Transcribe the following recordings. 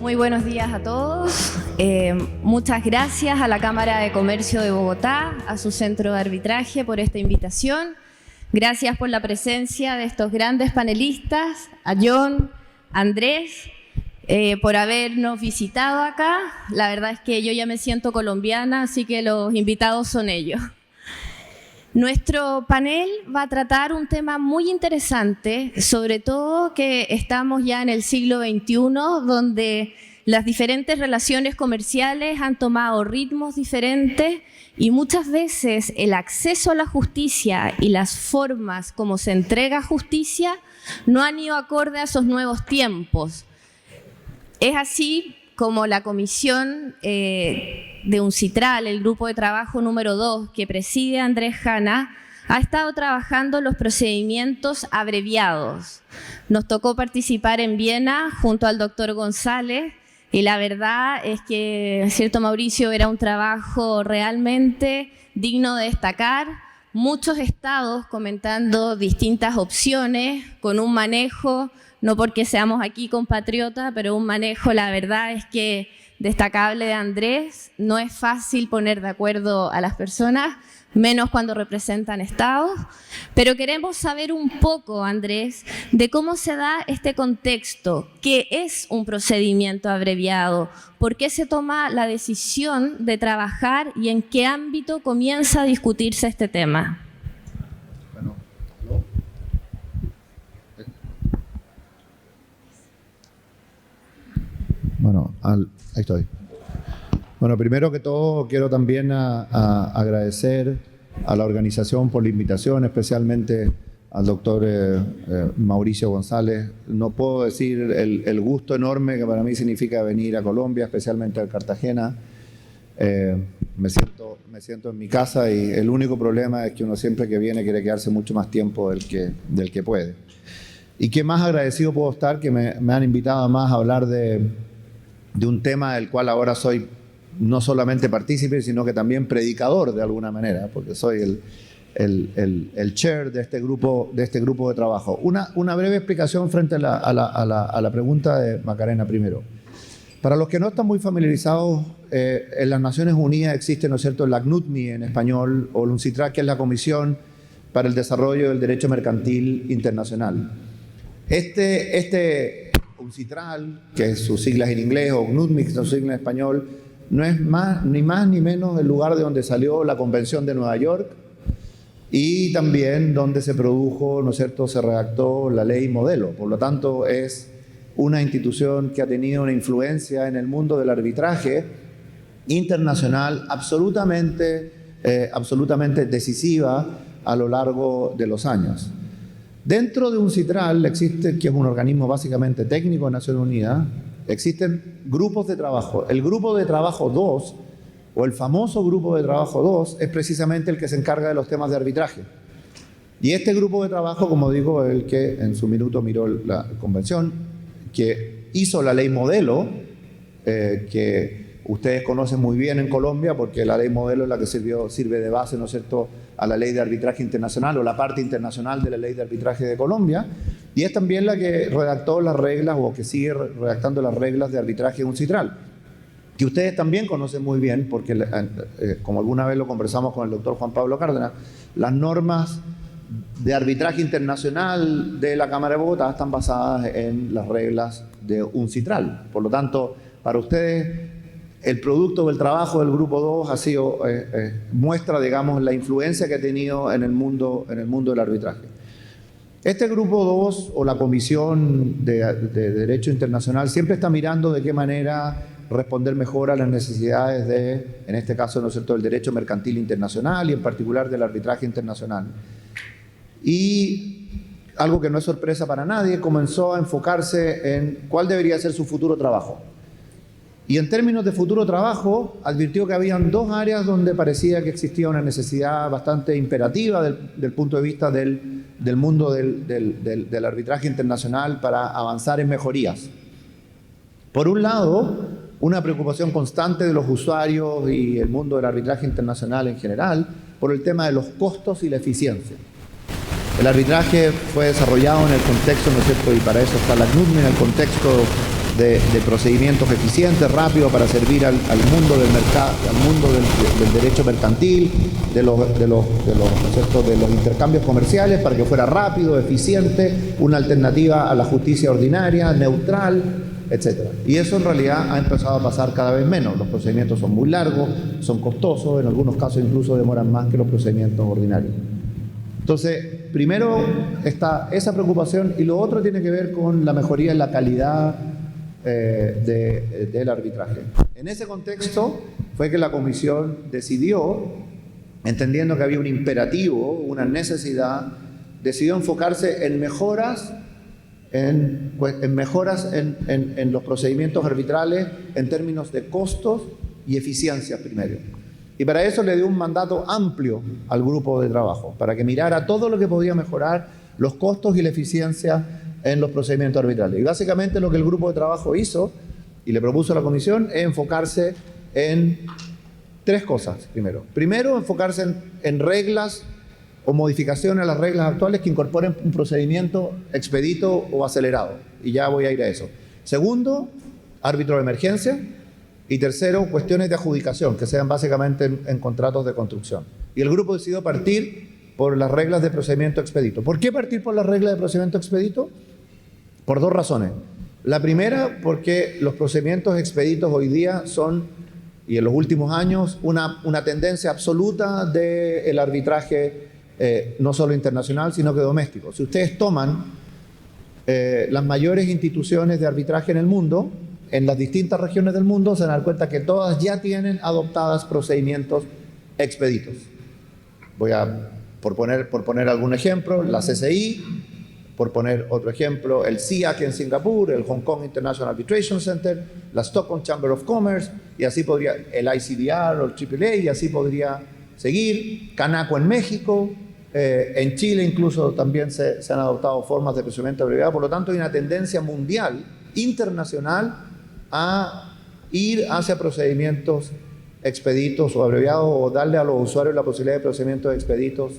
Muy buenos días a todos. Muchas gracias a la Cámara de Comercio de Bogotá, a su centro de arbitraje por esta invitación. Gracias por la presencia de estos grandes panelistas, a John, a Andrés, por habernos visitado acá. La verdad es que yo ya me siento colombiana, así que los invitados son ellos. Nuestro panel va a tratar un tema muy interesante, sobre todo que estamos ya en el siglo XXI, donde las diferentes relaciones comerciales han tomado ritmos diferentes y muchas veces el acceso a la justicia y las formas como se entrega justicia no han ido acorde a esos nuevos tiempos. Es así como la comisión de UNCITRAL, el grupo de trabajo número 2 que preside Andrés Jana, ha estado trabajando los procedimientos abreviados. Nos tocó participar en Viena junto al doctor González y la verdad es que, cierto Mauricio, era un trabajo realmente digno de destacar. Muchos estados comentando distintas opciones con un manejo, no porque seamos aquí compatriotas, pero un manejo, la verdad es que destacable de Andrés. No es fácil poner de acuerdo a las personas, menos cuando representan estados, pero queremos saber un poco, Andrés, de cómo se da este contexto, qué es un procedimiento abreviado, por qué se toma la decisión de trabajar y en qué ámbito comienza a discutirse este tema. Ahí estoy. Bueno, primero que todo quiero también agradecer a la organización por la invitación, especialmente al doctor Mauricio González. No puedo decir el gusto enorme que para mí significa venir a Colombia, especialmente a Cartagena. Me siento en mi casa y el único problema es que uno siempre que viene quiere quedarse mucho más tiempo del que puede. Y qué más agradecido puedo estar que me han invitado más a hablar de un tema del cual ahora soy no solamente partícipe, sino que también predicador de alguna manera, porque soy el chair de este grupo de trabajo. Una breve explicación frente a la pregunta de Macarena primero. Para los que no están muy familiarizados, en las Naciones Unidas existe, ¿no es cierto?, la CNUTMI en español, o el UNCITRAL, que es la Comisión para el Desarrollo del Derecho Mercantil Internacional. Este UNCITRAL, que es sus siglas en inglés, o CNUTMI, que es su sigla en español, no es ni más ni menos el lugar de donde salió la Convención de Nueva York y también donde se produjo, ¿no es cierto?, se redactó la ley modelo. Por lo tanto, es una institución que ha tenido una influencia en el mundo del arbitraje internacional absolutamente decisiva a lo largo de los años. Dentro de UNCITRAL existe, que es un organismo básicamente técnico de Naciones Unidas, existen grupos de trabajo. El grupo de trabajo 2, o el famoso grupo de trabajo 2, es precisamente el que se encarga de los temas de arbitraje. Y este grupo de trabajo, como digo, es el que en su minuto miró la convención, que hizo la ley modelo, que ustedes conocen muy bien en Colombia, porque la ley modelo es la que sirve de base, ¿no es cierto?, a la ley de arbitraje internacional o la parte internacional de la ley de arbitraje de Colombia, y es también la que redactó las reglas o que sigue redactando las reglas de arbitraje UNCITRAL, que ustedes también conocen muy bien porque, como alguna vez lo conversamos con el doctor Juan Pablo Cárdenas, las normas de arbitraje internacional de la Cámara de Bogotá están basadas en las reglas de UNCITRAL. Por lo tanto, para ustedes, el producto del trabajo del Grupo 2 ha sido, muestra, digamos, la influencia que ha tenido en el mundo del arbitraje. Este Grupo 2, o la Comisión de Derecho Internacional, siempre está mirando de qué manera responder mejor a las necesidades de, en este caso, ¿no es cierto?, del derecho mercantil internacional y en particular del arbitraje internacional. Y algo que no es sorpresa para nadie, comenzó a enfocarse en cuál debería ser su futuro trabajo. Y en términos de futuro trabajo, advirtió que habían dos áreas donde parecía que existía una necesidad bastante imperativa del punto de vista del mundo del arbitraje internacional para avanzar en mejorías. Por un lado, una preocupación constante de los usuarios y el mundo del arbitraje internacional en general por el tema de los costos y la eficiencia. El arbitraje fue desarrollado en el contexto, ¿no es cierto?, y para eso está la CNUTMI, en el contexto de procedimientos eficientes, rápidos, para servir al mundo del mercado, al mundo del derecho mercantil, de los intercambios comerciales, para que fuera rápido, eficiente, una alternativa a la justicia ordinaria, neutral, etc. Y eso en realidad ha empezado a pasar cada vez menos. Los procedimientos son muy largos, son costosos, en algunos casos incluso demoran más que los procedimientos ordinarios. Entonces, primero está esa preocupación, y lo otro tiene que ver con la mejoría en la calidad del arbitraje. En ese contexto fue que la Comisión decidió, entendiendo que había un imperativo, una necesidad, decidió enfocarse en mejoras en los procedimientos arbitrales en términos de costos y eficiencia primero. Y para eso le dio un mandato amplio al grupo de trabajo, para que mirara todo lo que podía mejorar los costos y la eficiencia en los procedimientos arbitrales. Y básicamente lo que el grupo de trabajo hizo y le propuso a la Comisión es enfocarse en tres cosas. Primero, enfocarse en reglas o modificaciones a las reglas actuales que incorporen un procedimiento expedito o acelerado. Y ya voy a ir a eso. Segundo, árbitro de emergencia. Y tercero, cuestiones de adjudicación, que sean básicamente en contratos de construcción. Y el grupo decidió partir por las reglas de procedimiento expedito. ¿Por qué partir por las reglas de procedimiento expedito? Por dos razones. La primera, porque los procedimientos expeditos hoy día son, y en los últimos años, una tendencia absoluta del arbitraje, no solo internacional, sino que doméstico. Si ustedes toman las mayores instituciones de arbitraje en el mundo, en las distintas regiones del mundo, se van a dar cuenta que todas ya tienen adoptadas procedimientos expeditos. Por poner algún ejemplo, la CCI, por poner otro ejemplo, el SIAC en Singapur, el Hong Kong International Arbitration Center, la Stockholm Chamber of Commerce, y así podría, el ICDR o el AAA, y así podría seguir, Canaco en México, en Chile incluso también se han adoptado formas de procedimiento abreviado. Por lo tanto, hay una tendencia mundial, internacional, a ir hacia procedimientos expeditos o abreviados, o darle a los usuarios la posibilidad de procedimientos expeditos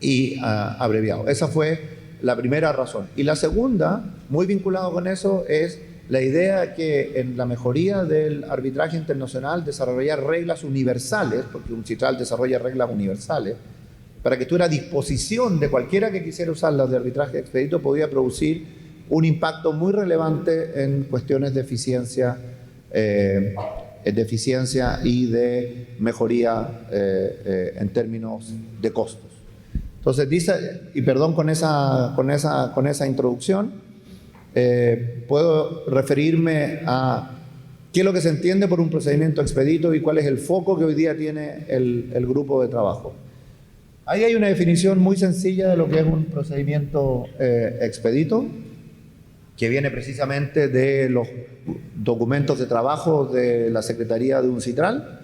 y abreviados. Esa fue la primera razón. Y la segunda, muy vinculado con eso, es la idea que en la mejoría del arbitraje internacional desarrollar reglas universales, porque un CITRAL desarrolla reglas universales, para que estuviera a disposición de cualquiera que quisiera usarlas de arbitraje expedito, podía producir un impacto muy relevante en cuestiones de eficiencia y de mejoría en términos de costos. Entonces dice, y perdón con esa introducción, puedo referirme a qué es lo que se entiende por un procedimiento expedito y cuál es el foco que hoy día tiene el grupo de trabajo. Ahí hay una definición muy sencilla de lo que es un procedimiento expedito, que viene precisamente de los documentos de trabajo de la Secretaría de UNCITRAL,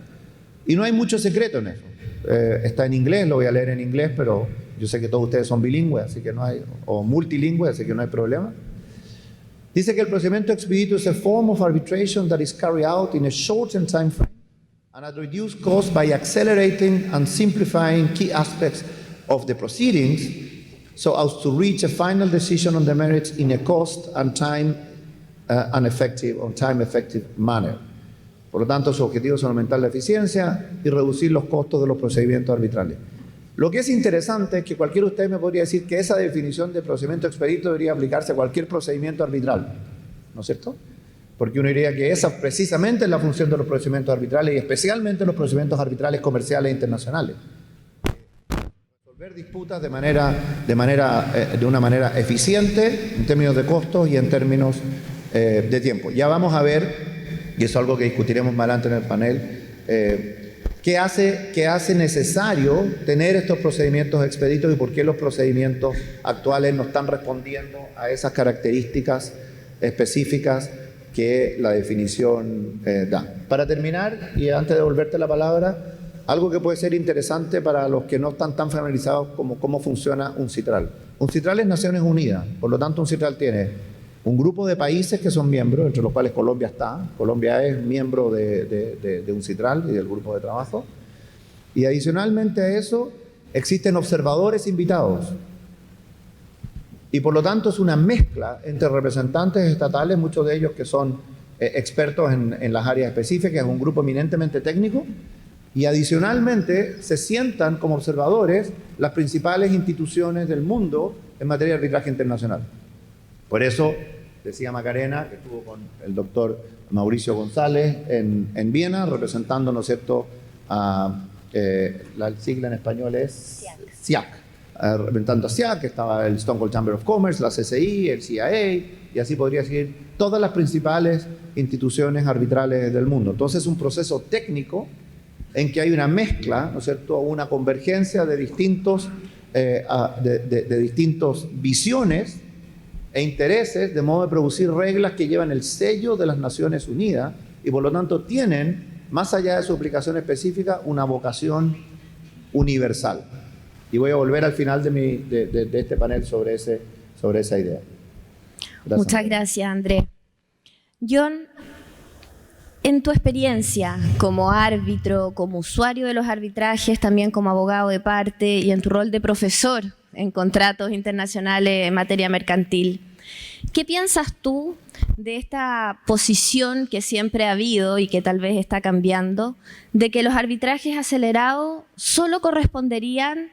y no hay mucho secreto en eso. Está en inglés, lo voy a leer en inglés, pero yo sé que todos ustedes son bilingües, así que no hay, o multilingües, así que no hay problema. Dice que el procedimiento expedito es a form of arbitration that is carried out in a shortened time frame and at reduced cost by accelerating and simplifying key aspects of the proceedings, so as to reach a final decision on the merits in a cost and time effective manner. Por lo tanto, su objetivo es aumentar la eficiencia y reducir los costos de los procedimientos arbitrales. Lo que es interesante es que cualquiera de ustedes me podría decir que esa definición de procedimiento expedito debería aplicarse a cualquier procedimiento arbitral, ¿no es cierto? Porque uno diría que esa precisamente es la función de los procedimientos arbitrales, y especialmente los procedimientos arbitrales comerciales e internacionales. Resolver disputas de una manera eficiente en términos de costos y en términos de tiempo. Ya vamos a ver, y eso es algo que discutiremos más adelante en el panel, ¿qué hace necesario tener estos procedimientos expeditos y por qué los procedimientos actuales no están respondiendo a esas características específicas que la definición da? Para terminar, y antes de devolverte la palabra, algo que puede ser interesante para los que no están tan familiarizados como cómo funciona un CITRAL. Un CITRAL es Naciones Unidas, por lo tanto un CITRAL tiene un grupo de países que son miembros, entre los cuales Colombia está. Colombia es miembro de un CITRAL y del grupo de trabajo. Y adicionalmente a eso, existen observadores invitados. Y por lo tanto es una mezcla entre representantes estatales, muchos de ellos que son expertos en las áreas específicas, es un grupo eminentemente técnico, y adicionalmente se sientan como observadores las principales instituciones del mundo en materia de arbitraje internacional. Por eso, decía Macarena, que estuvo con el doctor Mauricio González en Viena, representando, ¿no es cierto?, a la sigla en español es SIAC. Representando a SIAC, estaba el Stockholm Chamber of Commerce, la CCI, el CIA, y así podría seguir todas las principales instituciones arbitrales del mundo. Entonces es un proceso técnico en que hay una mezcla, ¿no es cierto?, una convergencia de distintos visiones e intereses, de modo de producir reglas que llevan el sello de las Naciones Unidas y por lo tanto tienen, más allá de su aplicación específica, una vocación universal. Y voy a volver al final de este panel sobre esa idea. Gracias. Muchas gracias, Andrés. John, en tu experiencia como árbitro, como usuario de los arbitrajes, también como abogado de parte y en tu rol de profesor en contratos internacionales en materia mercantil, ¿qué piensas tú de esta posición que siempre ha habido y que tal vez está cambiando, de que los arbitrajes acelerados solo corresponderían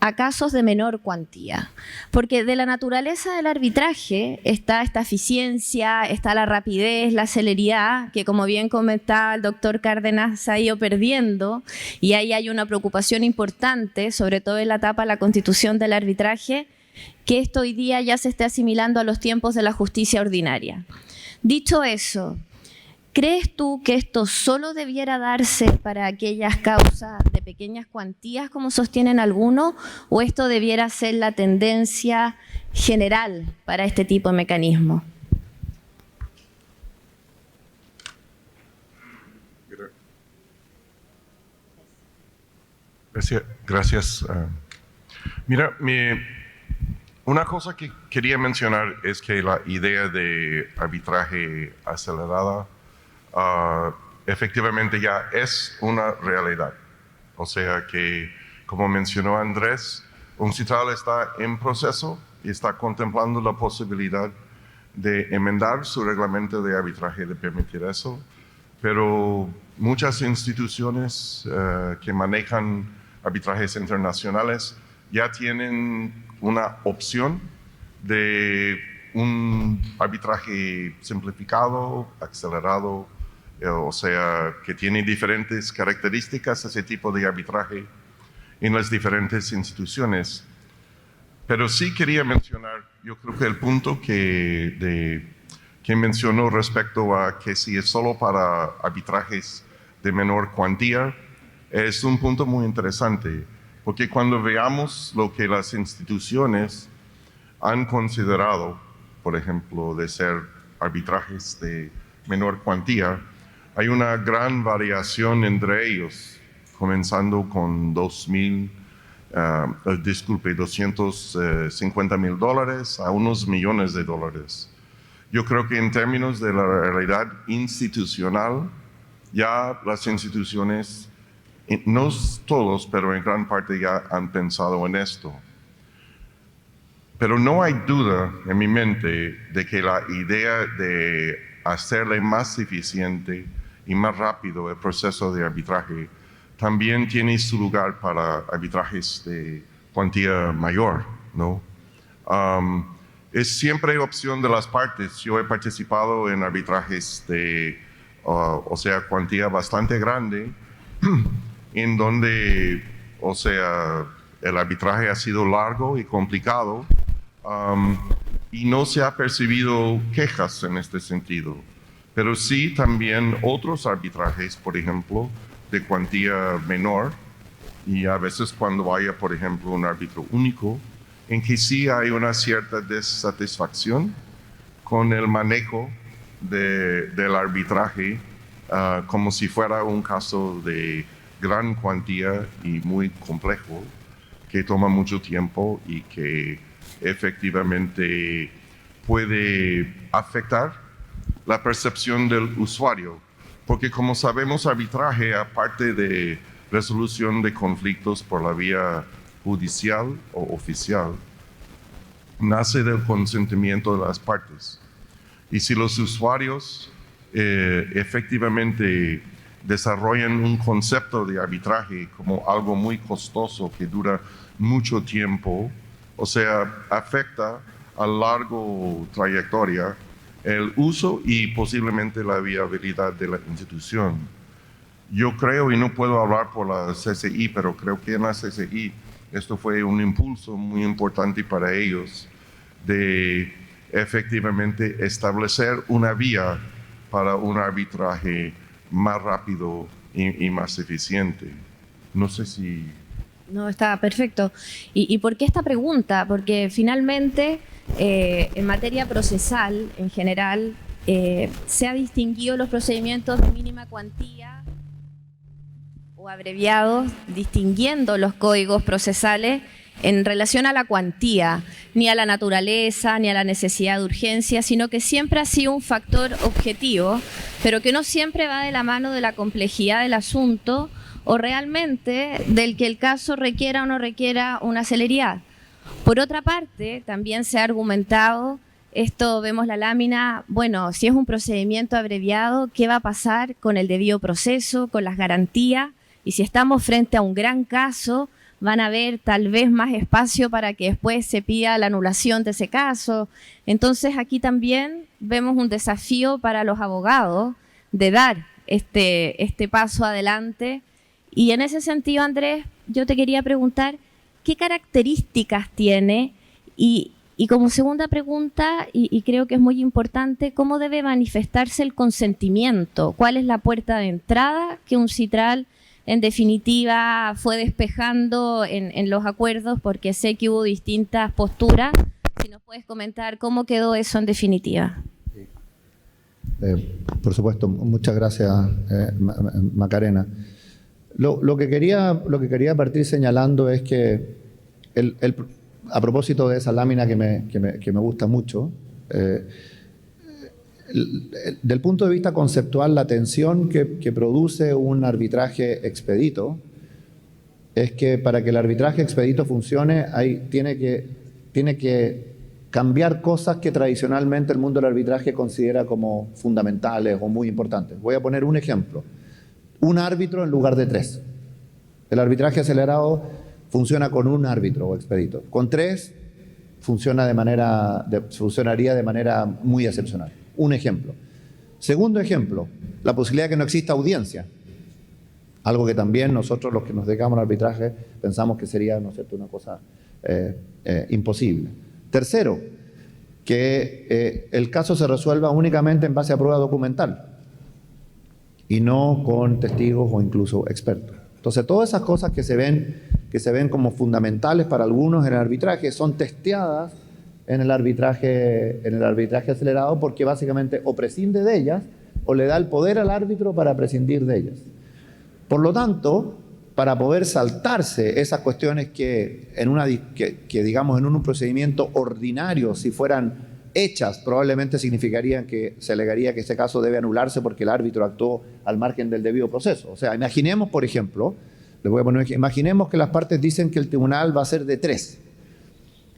a casos de menor cuantía? Porque de la naturaleza del arbitraje está esta eficiencia, está la rapidez, la celeridad, que como bien comentaba el doctor Cárdenas se ha ido perdiendo, y ahí hay una preocupación importante, sobre todo en la etapa de la constitución del arbitraje, que esto hoy día ya se esté asimilando a los tiempos de la justicia ordinaria. Dicho eso, ¿crees tú que esto solo debiera darse para aquellas causas de pequeñas cuantías, como sostienen algunos, o esto debiera ser la tendencia general para este tipo de mecanismo? Gracias. Mira, una cosa que quería mencionar es que la idea de arbitraje acelerada efectivamente ya es una realidad. O sea que, como mencionó Andrés, UNCITRAL está en proceso y está contemplando la posibilidad de enmendar su reglamento de arbitraje, de permitir eso, pero muchas instituciones que manejan arbitrajes internacionales ya tienen una opción de un arbitraje simplificado, acelerado, o sea, que tiene diferentes características ese tipo de arbitraje en las diferentes instituciones. Pero sí quería mencionar, yo creo que el punto que mencionó respecto a que si es solo para arbitrajes de menor cuantía, es un punto muy interesante, porque cuando veamos lo que las instituciones han considerado, por ejemplo, de ser arbitrajes de menor cuantía, hay una gran variación entre ellos, comenzando con $250,000 a unos millones de dólares. Yo creo que en términos de la realidad institucional, ya las instituciones, no todos, pero en gran parte ya han pensado en esto. Pero no hay duda en mi mente de que la idea de hacerle más eficiente y más rápido el proceso de arbitraje también tiene su lugar para arbitrajes de cuantía mayor, ¿no? Es siempre opción de las partes. Yo he participado en arbitrajes de, o sea, cuantía bastante grande, en donde, o sea, el arbitraje ha sido largo y complicado, y no se ha percibido quejas en este sentido. Pero sí también otros arbitrajes, por ejemplo, de cuantía menor, y a veces cuando haya, por ejemplo, un árbitro único, en que sí hay una cierta desatisfacción con el manejo del arbitraje, como si fuera un caso de gran cuantía y muy complejo, que toma mucho tiempo y que efectivamente puede afectar la percepción del usuario. Porque como sabemos, arbitraje, aparte de resolución de conflictos por la vía judicial o oficial, nace del consentimiento de las partes. Y si los usuarios efectivamente desarrollan un concepto de arbitraje como algo muy costoso que dura mucho tiempo, o sea, afecta a largo trayectoria el uso y posiblemente la viabilidad de la institución. Yo creo, y no puedo hablar por la CCI, pero creo que en la CCI esto fue un impulso muy importante para ellos de efectivamente establecer una vía para un arbitraje más rápido y más eficiente. No sé si... No, está perfecto. ¿Y por qué esta pregunta? Porque finalmente, en materia procesal, en general, se ha distinguido los procedimientos de mínima cuantía o abreviados, distinguiendo los códigos procesales en relación a la cuantía, ni a la naturaleza, ni a la necesidad de urgencia, sino que siempre ha sido un factor objetivo, pero que no siempre va de la mano de la complejidad del asunto o realmente del que el caso requiera o no requiera una celeridad. Por otra parte, también se ha argumentado, esto vemos la lámina, bueno, si es un procedimiento abreviado, ¿qué va a pasar con el debido proceso, con las garantías? Y si estamos frente a un gran caso, van a haber tal vez más espacio para que después se pida la anulación de ese caso. Entonces aquí también vemos un desafío para los abogados de dar este paso adelante. Y en ese sentido, Andrés, yo te quería preguntar, ¿qué características tiene? Y como segunda pregunta, y creo que es muy importante, ¿cómo debe manifestarse el consentimiento? ¿Cuál es la puerta de entrada que un CITRAL en definitiva fue despejando en los acuerdos? Porque sé que hubo distintas posturas. Si nos puedes comentar cómo quedó eso en definitiva. Por supuesto, muchas gracias, Macarena. Lo que quería partir señalando es que a propósito de esa lámina que me gusta mucho, del punto de vista conceptual, la tensión que produce un arbitraje expedito es que para que el arbitraje expedito funcione tiene que cambiar cosas que tradicionalmente el mundo del arbitraje considera como fundamentales o muy importantes. Voy a poner un ejemplo. Un árbitro en lugar de 3. El arbitraje acelerado funciona con un árbitro o expedito. Con 3 funcionaría de manera muy excepcional. Un ejemplo. Segundo ejemplo, la posibilidad de que no exista audiencia. Algo que también nosotros, los que nos dedicamos al arbitraje, pensamos que sería, ¿no es cierto?, una cosa imposible. Tercero, que el caso se resuelva únicamente en base a prueba documental y no con testigos o incluso expertos. Entonces, todas esas cosas que se ven como fundamentales para algunos en el arbitraje son testeadas en el arbitraje acelerado, porque básicamente o prescinde de ellas o le da el poder al árbitro para prescindir de ellas. Por lo tanto, para poder saltarse esas cuestiones que digamos en un procedimiento ordinario, si fueran hechas, probablemente significarían que se alegaría que ese caso debe anularse porque el árbitro actuó al margen del debido proceso. O sea, imaginemos, por ejemplo, imaginemos que las partes dicen que el tribunal va a ser de 3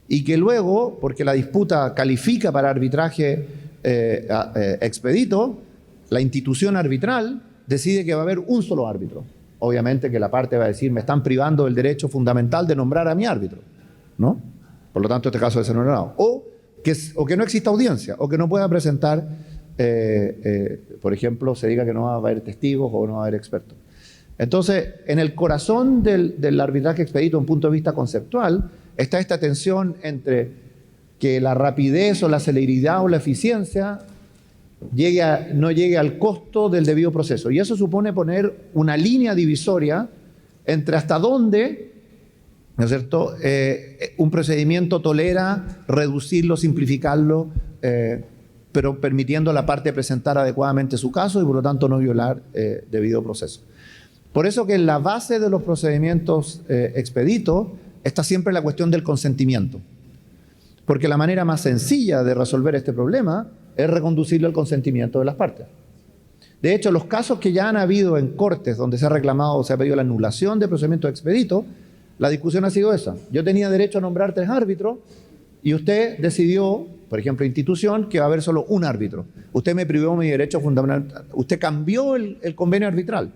y que luego, porque la disputa califica para arbitraje expedito, la institución arbitral decide que va a haber un solo árbitro. Obviamente que la parte va a decir, me están privando del derecho fundamental de nombrar a mi árbitro, ¿no? Por lo tanto, este caso debe ser anulado. O que no exista audiencia, o que no pueda presentar, por ejemplo, se diga que no va a haber testigos o no va a haber expertos. Entonces, en el corazón del arbitraje expedito, desde un punto de vista conceptual, está esta tensión entre que la rapidez o la celeridad o la eficiencia no llegue al costo del debido proceso. Y eso supone poner una línea divisoria entre hasta dónde, ¿no es cierto?, un procedimiento tolera reducirlo, simplificarlo, pero permitiendo a la parte presentar adecuadamente su caso y por lo tanto no violar debido proceso. Por eso que en la base de los procedimientos expeditos está siempre la cuestión del consentimiento. Porque la manera más sencilla de resolver este problema es reconducirlo al consentimiento de las partes. De hecho, los casos que ya han habido en cortes donde se ha reclamado o se ha pedido la anulación de procedimientos expeditos, la discusión ha sido esa. Yo tenía derecho a nombrar 3 árbitros y usted decidió, por ejemplo, institución, que va a haber solo un árbitro. Usted me privó mi derecho fundamental. Usted cambió el convenio arbitral.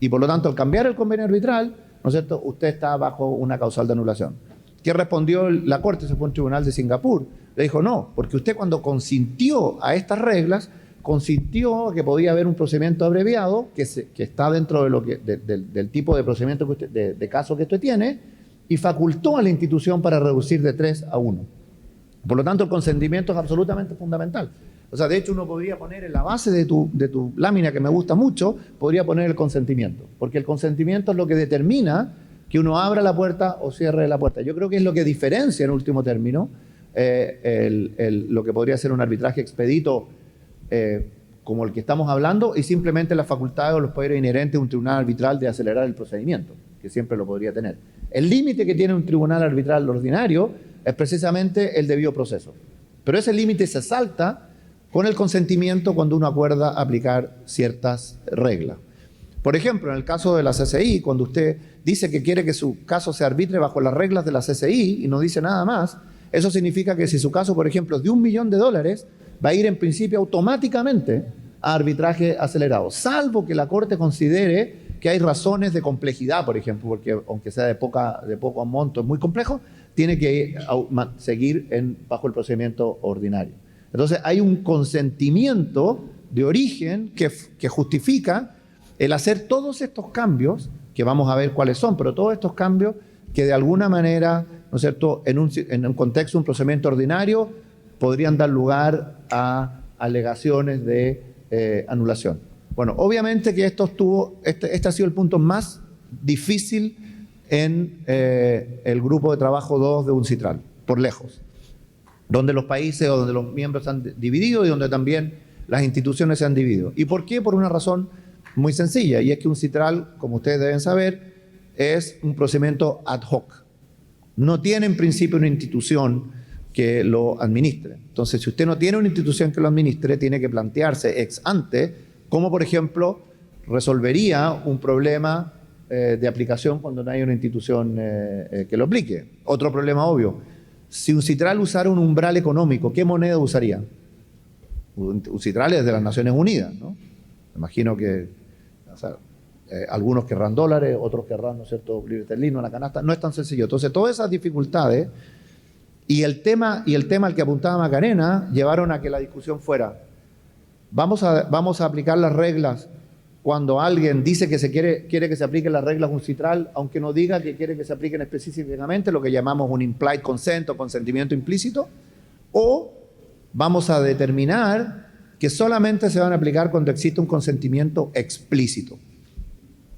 Y por lo tanto, al cambiar el convenio arbitral, ¿no es cierto?, usted está bajo una causal de anulación. ¿Qué respondió la Corte? Se fue a un tribunal de Singapur. Le dijo, no, porque usted cuando consintió a estas reglas, consintió que podía haber un procedimiento abreviado que está dentro de del tipo de procedimiento que usted, de caso que usted tiene, y facultó a la institución para reducir de 3 a 1. Por lo tanto, el consentimiento es absolutamente fundamental. O sea, de hecho, uno podría poner en la base de tu lámina, que me gusta mucho, podría poner el consentimiento. Porque el consentimiento es lo que determina que uno abra la puerta o cierre la puerta. Yo creo que es lo que diferencia, en último término, lo que podría ser un arbitraje expedito como el que estamos hablando, y simplemente las facultades o los poderes inherentes de un tribunal arbitral de acelerar el procedimiento, que siempre lo podría tener. El límite que tiene un tribunal arbitral ordinario es precisamente el debido proceso. Pero ese límite se salta con el consentimiento cuando uno acuerda aplicar ciertas reglas. Por ejemplo, en el caso de la CCI, cuando usted dice que quiere que su caso se arbitre bajo las reglas de la CCI y no dice nada más, eso significa que si su caso, por ejemplo, es de $1 millón, va a ir en principio automáticamente a arbitraje acelerado, salvo que la Corte considere que hay razones de complejidad, por ejemplo, porque aunque sea de poco monto, es muy complejo, tiene que seguir bajo el procedimiento ordinario. Entonces hay un consentimiento de origen que justifica el hacer todos estos cambios, que vamos a ver cuáles son, pero todos estos cambios que de alguna manera, ¿no es cierto?, en un contexto de un procedimiento ordinario, podrían dar lugar a alegaciones de anulación. Bueno, obviamente que este ha sido el punto más difícil en el grupo de trabajo 2 de UNCITRAL, por lejos, donde los países o donde los miembros se han dividido y donde también las instituciones se han dividido. ¿Y por qué? Por una razón muy sencilla, y es que UNCITRAL, como ustedes deben saber, es un procedimiento ad hoc. No tiene en principio una institución que lo administre. Entonces, si usted no tiene una institución que lo administre, tiene que plantearse ex ante cómo, por ejemplo, resolvería un problema de aplicación cuando no hay una institución que lo aplique. Otro problema obvio, si UNCITRAL usara un umbral económico, ¿qué moneda usaría? UNCITRAL es de las Naciones Unidas, ¿no? Me imagino que algunos querrán dólares, otros querrán, ¿no es cierto?, libre esterlino en la canasta. No es tan sencillo. Entonces, todas esas dificultades y el tema al que apuntaba Macarena llevaron a que la discusión fuera: vamos a aplicar las reglas cuando alguien dice que quiere que se apliquen las reglas UNCITRAL, aunque no diga que quiere que se apliquen específicamente, lo que llamamos un implied consent o consentimiento implícito, o vamos a determinar que solamente se van a aplicar cuando existe un consentimiento explícito.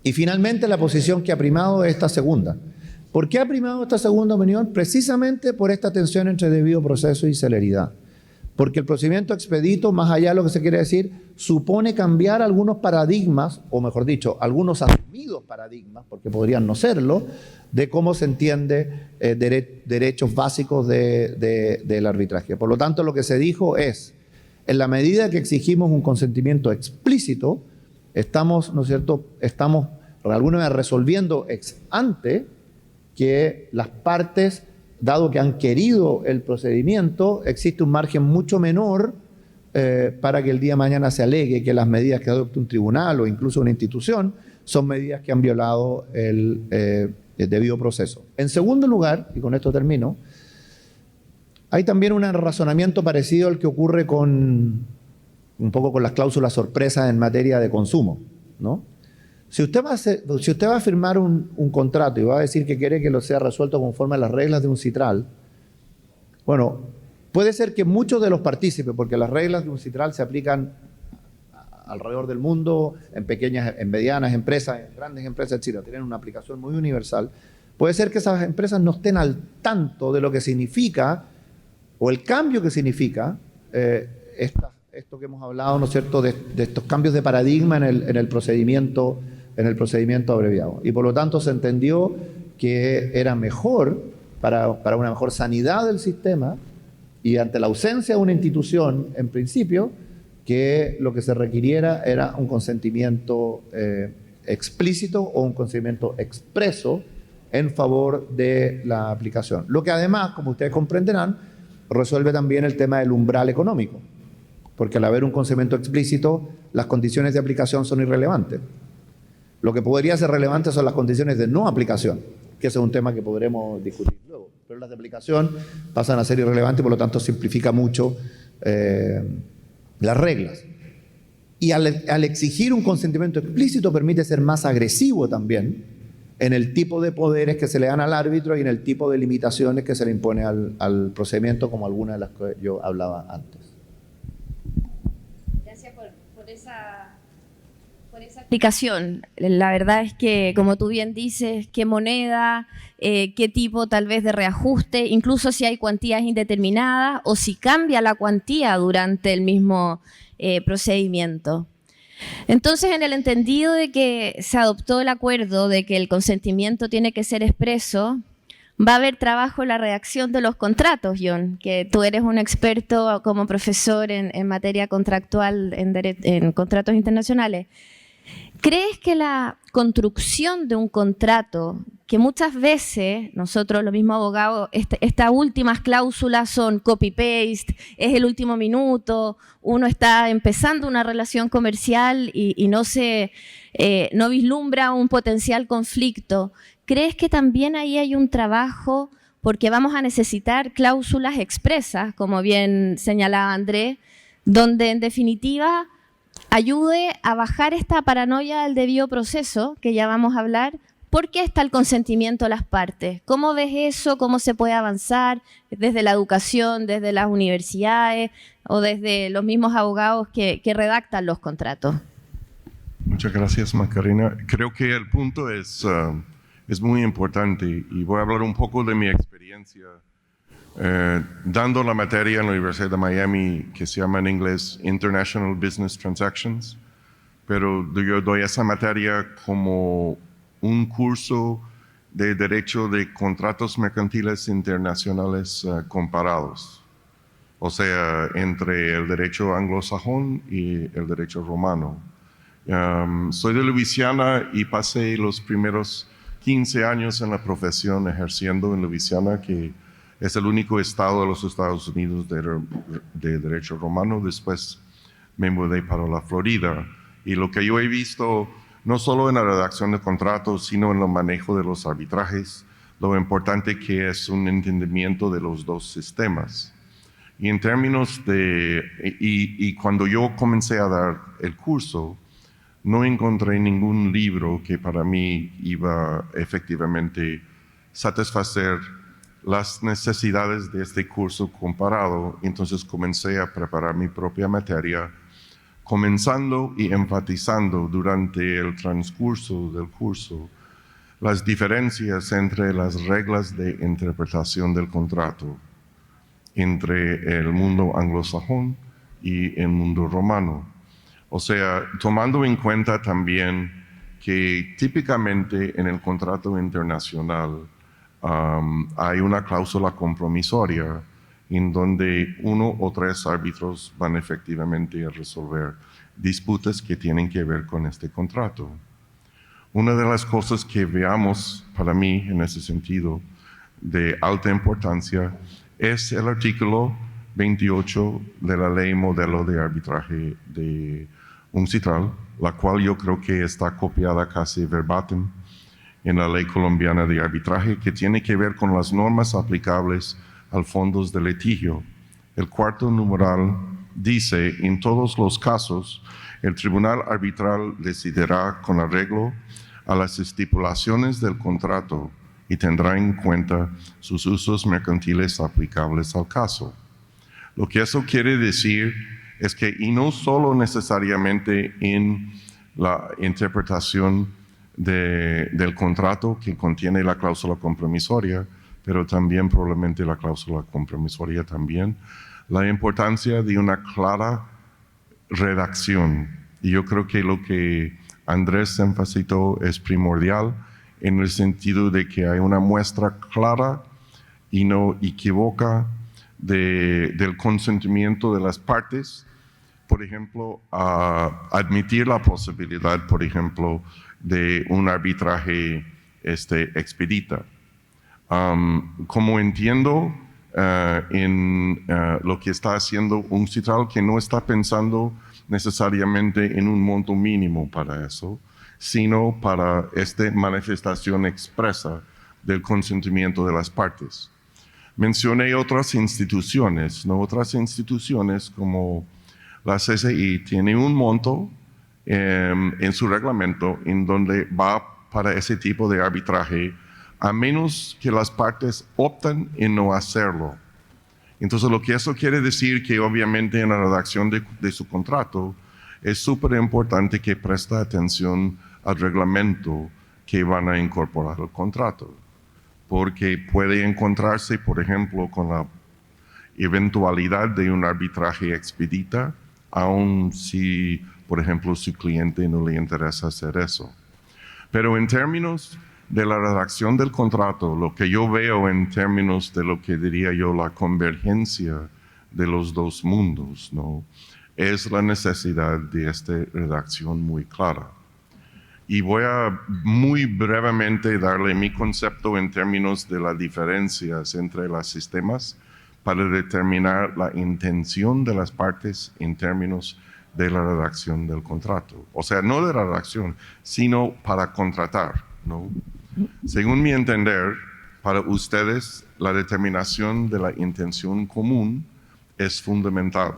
Y finalmente la posición que ha primado es esta segunda. ¿Por qué ha primado esta segunda opinión? Precisamente por esta tensión entre debido proceso y celeridad. Porque el procedimiento expedito, más allá de lo que se quiere decir, supone cambiar algunos paradigmas, o mejor dicho, algunos asumidos paradigmas, porque podrían no serlo, de cómo se entiende derechos básicos del arbitraje. Por lo tanto, lo que se dijo es: en la medida que exigimos un consentimiento explícito, estamos, ¿no es cierto?, estamos de alguna manera resolviendo ex ante que las partes, dado que han querido el procedimiento, existe un margen mucho menor para que el día de mañana se alegue que las medidas que adopte un tribunal o incluso una institución son medidas que han violado el debido proceso. En segundo lugar, y con esto termino, hay también un razonamiento parecido al que ocurre un poco con las cláusulas sorpresas en materia de consumo, ¿no? Si usted va a firmar un contrato y va a decir que quiere que lo sea resuelto conforme a las reglas de UNCITRAL, bueno, puede ser que muchos de los partícipes, porque las reglas de UNCITRAL se aplican alrededor del mundo, en medianas empresas, en grandes empresas, etc., tienen una aplicación muy universal, puede ser que esas empresas no estén al tanto de lo que significa o el cambio que significa esto que hemos hablado, ¿no es cierto?, de estos cambios de paradigma en el procedimiento abreviado. Y por lo tanto se entendió que era mejor, para una mejor sanidad del sistema y ante la ausencia de una institución, en principio, que lo que se requiriera era un consentimiento explícito o un consentimiento expreso en favor de la aplicación. Lo que además, como ustedes comprenderán, resuelve también el tema del umbral económico, porque al haber un consentimiento explícito, las condiciones de aplicación son irrelevantes. Lo que podría ser relevante son las condiciones de no aplicación, que ese es un tema que podremos discutir luego. Pero las de aplicación pasan a ser irrelevantes y por lo tanto simplifica mucho las reglas. Y al exigir un consentimiento explícito permite ser más agresivo también en el tipo de poderes que se le dan al árbitro y en el tipo de limitaciones que se le impone al procedimiento, como algunas de las que yo hablaba antes. Gracias por esa explicación. La verdad es que, como tú bien dices, qué moneda, qué tipo tal vez de reajuste, incluso si hay cuantías indeterminadas o si cambia la cuantía durante el mismo procedimiento. Entonces, en el entendido de que se adoptó el acuerdo de que el consentimiento tiene que ser expreso, va a haber trabajo en la redacción de los contratos, John, que tú eres un experto como profesor en materia contractual, en contratos internacionales. ¿Crees que la construcción de un contrato, que muchas veces nosotros, los mismos abogados, estas últimas cláusulas son copy-paste, es el último minuto, uno está empezando una relación comercial y no vislumbra un potencial conflicto? ¿Crees que también ahí hay un trabajo, porque vamos a necesitar cláusulas expresas, como bien señalaba Andrés, donde en definitiva ayude a bajar esta paranoia del debido proceso, que ya vamos a hablar? ¿Por qué está el consentimiento de las partes? ¿Cómo ves eso? ¿Cómo se puede avanzar desde la educación, desde las universidades o desde los mismos abogados que redactan los contratos? Muchas gracias, Macarena. Creo que el punto es muy importante y voy a hablar un poco de mi experiencia dando la materia en la Universidad de Miami que se llama en inglés International Business Transactions, pero yo doy esa materia como un curso de derecho de contratos mercantiles internacionales comparados, o sea, entre el derecho anglosajón y el derecho romano. Soy de Luisiana y pasé los primeros 15 años en la profesión ejerciendo en Luisiana, que es el único estado de los Estados Unidos de derecho romano. Después me mudé para la Florida. Y lo que yo he visto, no solo en la redacción de contratos, sino en el manejo de los arbitrajes, lo importante que es un entendimiento de los dos sistemas. Y en términos y cuando yo comencé a dar el curso, no encontré ningún libro que para mí iba efectivamente satisfacer las necesidades de este curso comparado. Entonces comencé a preparar mi propia materia, comenzando y enfatizando durante el transcurso del curso las diferencias entre las reglas de interpretación del contrato entre el mundo anglosajón y el mundo romano. O sea, tomando en cuenta también que típicamente en el contrato internacional hay una cláusula compromisoria en donde 1 o 3 árbitros van efectivamente a resolver disputas que tienen que ver con este contrato. Una de las cosas que veamos para mí en ese sentido de alta importancia es el artículo 28 de la Ley Modelo de Arbitraje de UNCITRAL, la cual yo creo que está copiada casi verbatim en la Ley Colombiana de Arbitraje, que tiene que ver con las normas aplicables al fondos de litigio. El cuarto numeral dice: en todos los casos, el tribunal arbitral decidirá con arreglo a las estipulaciones del contrato y tendrá en cuenta sus usos mercantiles aplicables al caso. Lo que eso quiere decir es que, y no solo necesariamente en la interpretación del contrato que contiene la cláusula compromisoria, pero también probablemente la cláusula compromisoria también, la importancia de una clara redacción. Y yo creo que lo que Andrés enfatizó es primordial en el sentido de que hay una muestra clara y no equívoca del consentimiento de las partes. Por ejemplo, admitir la posibilidad, por ejemplo, de un arbitraje expedita. Como entiendo, en lo que está haciendo un citral, que no está pensando necesariamente en un monto mínimo para eso, sino para esta manifestación expresa del consentimiento de las partes. Mencioné otras instituciones, ¿no? Otras instituciones como la CCI tiene un monto en su reglamento en donde va para ese tipo de arbitraje, a menos que las partes opten en no hacerlo. Entonces, lo que eso quiere decir que obviamente en la redacción de su contrato es súper importante que preste atención al reglamento que van a incorporar al contrato, porque puede encontrarse, por ejemplo, con la eventualidad de un arbitraje expedita, aun si, por ejemplo, su cliente no le interesa hacer eso. Pero en términos de la redacción del contrato, lo que yo veo en términos de lo que diría yo la convergencia de los dos mundos, ¿no? Es la necesidad de esta redacción muy clara. Y voy a muy brevemente darle mi concepto en términos de las diferencias entre los sistemas para determinar la intención de las partes en términos de la redacción del contrato. O sea, no de la redacción, sino para contratar, ¿no? Según mi entender, para ustedes la determinación de la intención común es fundamental.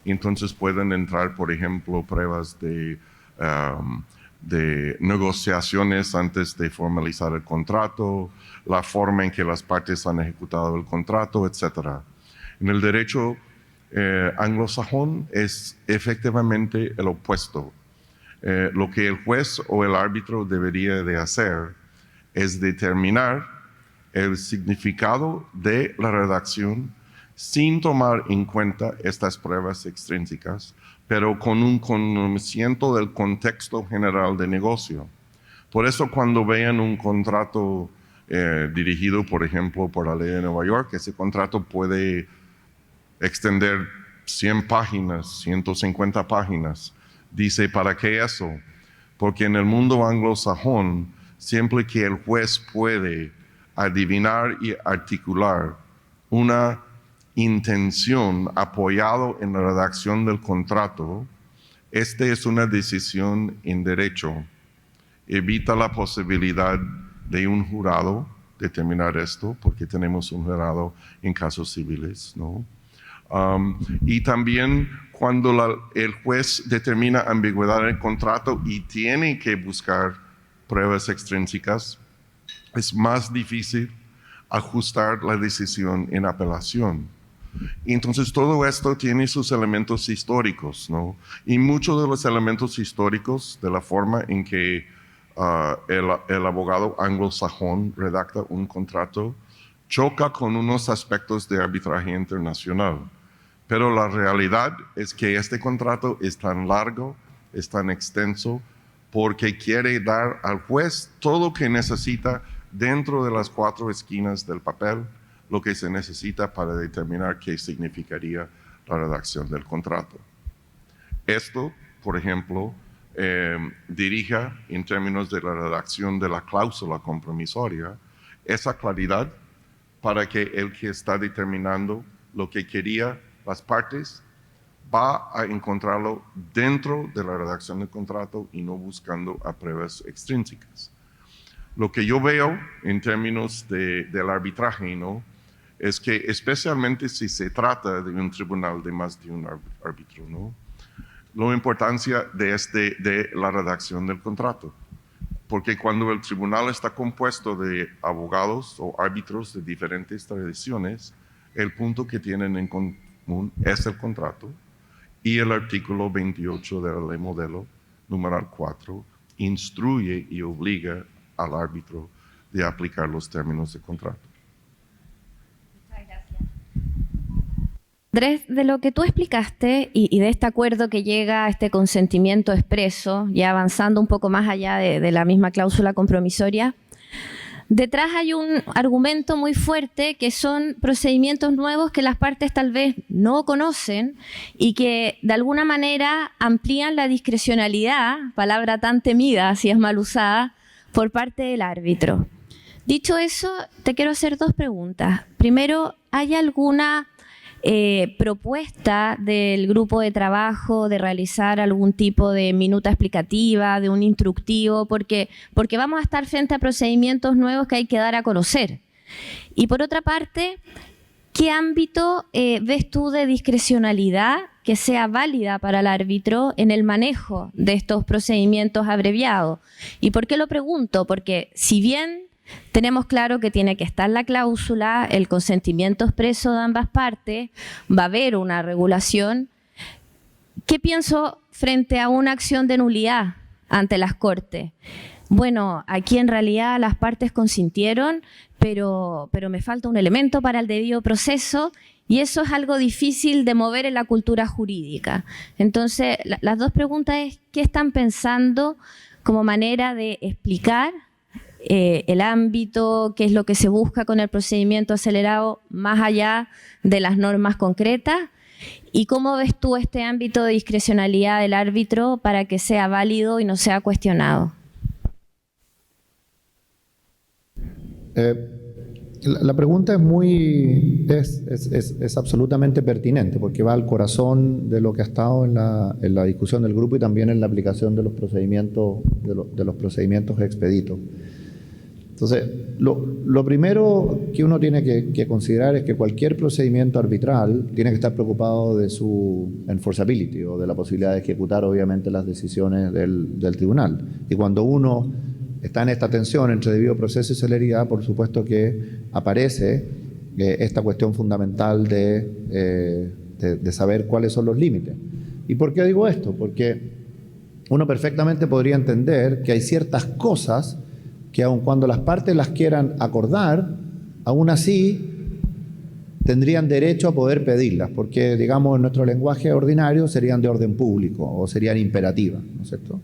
Entonces pueden entrar, por ejemplo, pruebas de negociaciones antes de formalizar el contrato, la forma en que las partes han ejecutado el contrato, etc. En el derecho anglosajón es efectivamente el opuesto. Lo que el juez o el árbitro debería de hacer es determinar el significado de la redacción sin tomar en cuenta estas pruebas extrínsecas, pero con un conocimiento del contexto general de negocio. Por eso cuando vean un contrato dirigido, por ejemplo, por la ley de Nueva York, ese contrato puede extender 100 páginas, 150 páginas. Dice, ¿para qué eso? Porque en el mundo anglosajón, siempre que el juez puede adivinar y articular una intención apoyado en la redacción del contrato, esta es una decisión en derecho. Evita la posibilidad de un jurado determinar esto, porque tenemos un jurado en casos civiles, ¿no? Y también cuando el juez determina ambigüedad en el contrato y tiene que buscar pruebas extrínsecas, es más difícil ajustar la decisión en apelación. Entonces todo esto tiene sus elementos históricos, ¿no? Y muchos de los elementos históricos de la forma en que el abogado anglosajón redacta un contrato choca con unos aspectos de arbitraje internacional. Pero la realidad es que este contrato es tan largo, es tan extenso, porque quiere dar al juez todo lo que necesita dentro de las 4 esquinas del papel, lo que se necesita para determinar qué significaría la redacción del contrato. Esto, por ejemplo, dirija en términos de la redacción de la cláusula compromisoria, esa claridad para que el que está determinando lo que quería las partes va a encontrarlo dentro de la redacción del contrato y no buscando a pruebas extrínsecas. Lo que yo veo en términos del arbitraje, ¿no?, es que especialmente si se trata de un tribunal de más de un árbitro, ¿no?, la importancia de la redacción del contrato. Porque cuando el tribunal está compuesto de abogados o árbitros de diferentes tradiciones, el punto que tienen en común es el contrato, y el artículo 28 de la ley modelo, numeral 4, instruye y obliga al árbitro de aplicar los términos de contrato. Muchas gracias. Andrés, de lo que tú explicaste y de este acuerdo que llega a este consentimiento expreso, ya avanzando un poco más allá de la misma cláusula compromisoria, detrás hay un argumento muy fuerte que son procedimientos nuevos que las partes tal vez no conocen y que de alguna manera amplían la discrecionalidad, palabra tan temida si es mal usada, por parte del árbitro. Dicho eso, te quiero hacer 2 preguntas. Primero, ¿hay alguna propuesta del grupo de trabajo de realizar algún tipo de minuta explicativa, de un instructivo? Porque vamos a estar frente a procedimientos nuevos que hay que dar a conocer. Y por otra parte, ¿qué ámbito ves tú de discrecionalidad que sea válida para el árbitro en el manejo de estos procedimientos abreviados? ¿Y por qué lo pregunto? Porque si bien tenemos claro que tiene que estar la cláusula, el consentimiento expreso de ambas partes, va a haber una regulación, ¿qué pienso frente a una acción de nulidad ante las Cortes? Bueno, aquí en realidad las partes consintieron, pero me falta un elemento para el debido proceso y eso es algo difícil de mover en la cultura jurídica. Entonces, las dos preguntas es, ¿qué están pensando como manera de explicar el ámbito, qué es lo que se busca con el procedimiento acelerado más allá de las normas concretas? ¿Y cómo ves tú este ámbito de discrecionalidad del árbitro para que sea válido y no sea cuestionado? La pregunta es absolutamente pertinente porque va al corazón de lo que ha estado en la discusión del grupo y también en la aplicación de los procedimientos, de los procedimientos expeditos. Entonces, lo primero que uno tiene que considerar es que cualquier procedimiento arbitral tiene que estar preocupado de su enforceability o de la posibilidad de ejecutar obviamente las decisiones del tribunal. Y cuando uno está en esta tensión entre debido proceso y celeridad, por supuesto que aparece esta cuestión fundamental de saber cuáles son los límites. ¿Y por qué digo esto? Porque uno perfectamente podría entender que hay ciertas cosas que aun cuando las partes las quieran acordar, aún así tendrían derecho a poder pedirlas, porque digamos en nuestro lenguaje ordinario serían de orden público o serían imperativas, ¿no es cierto?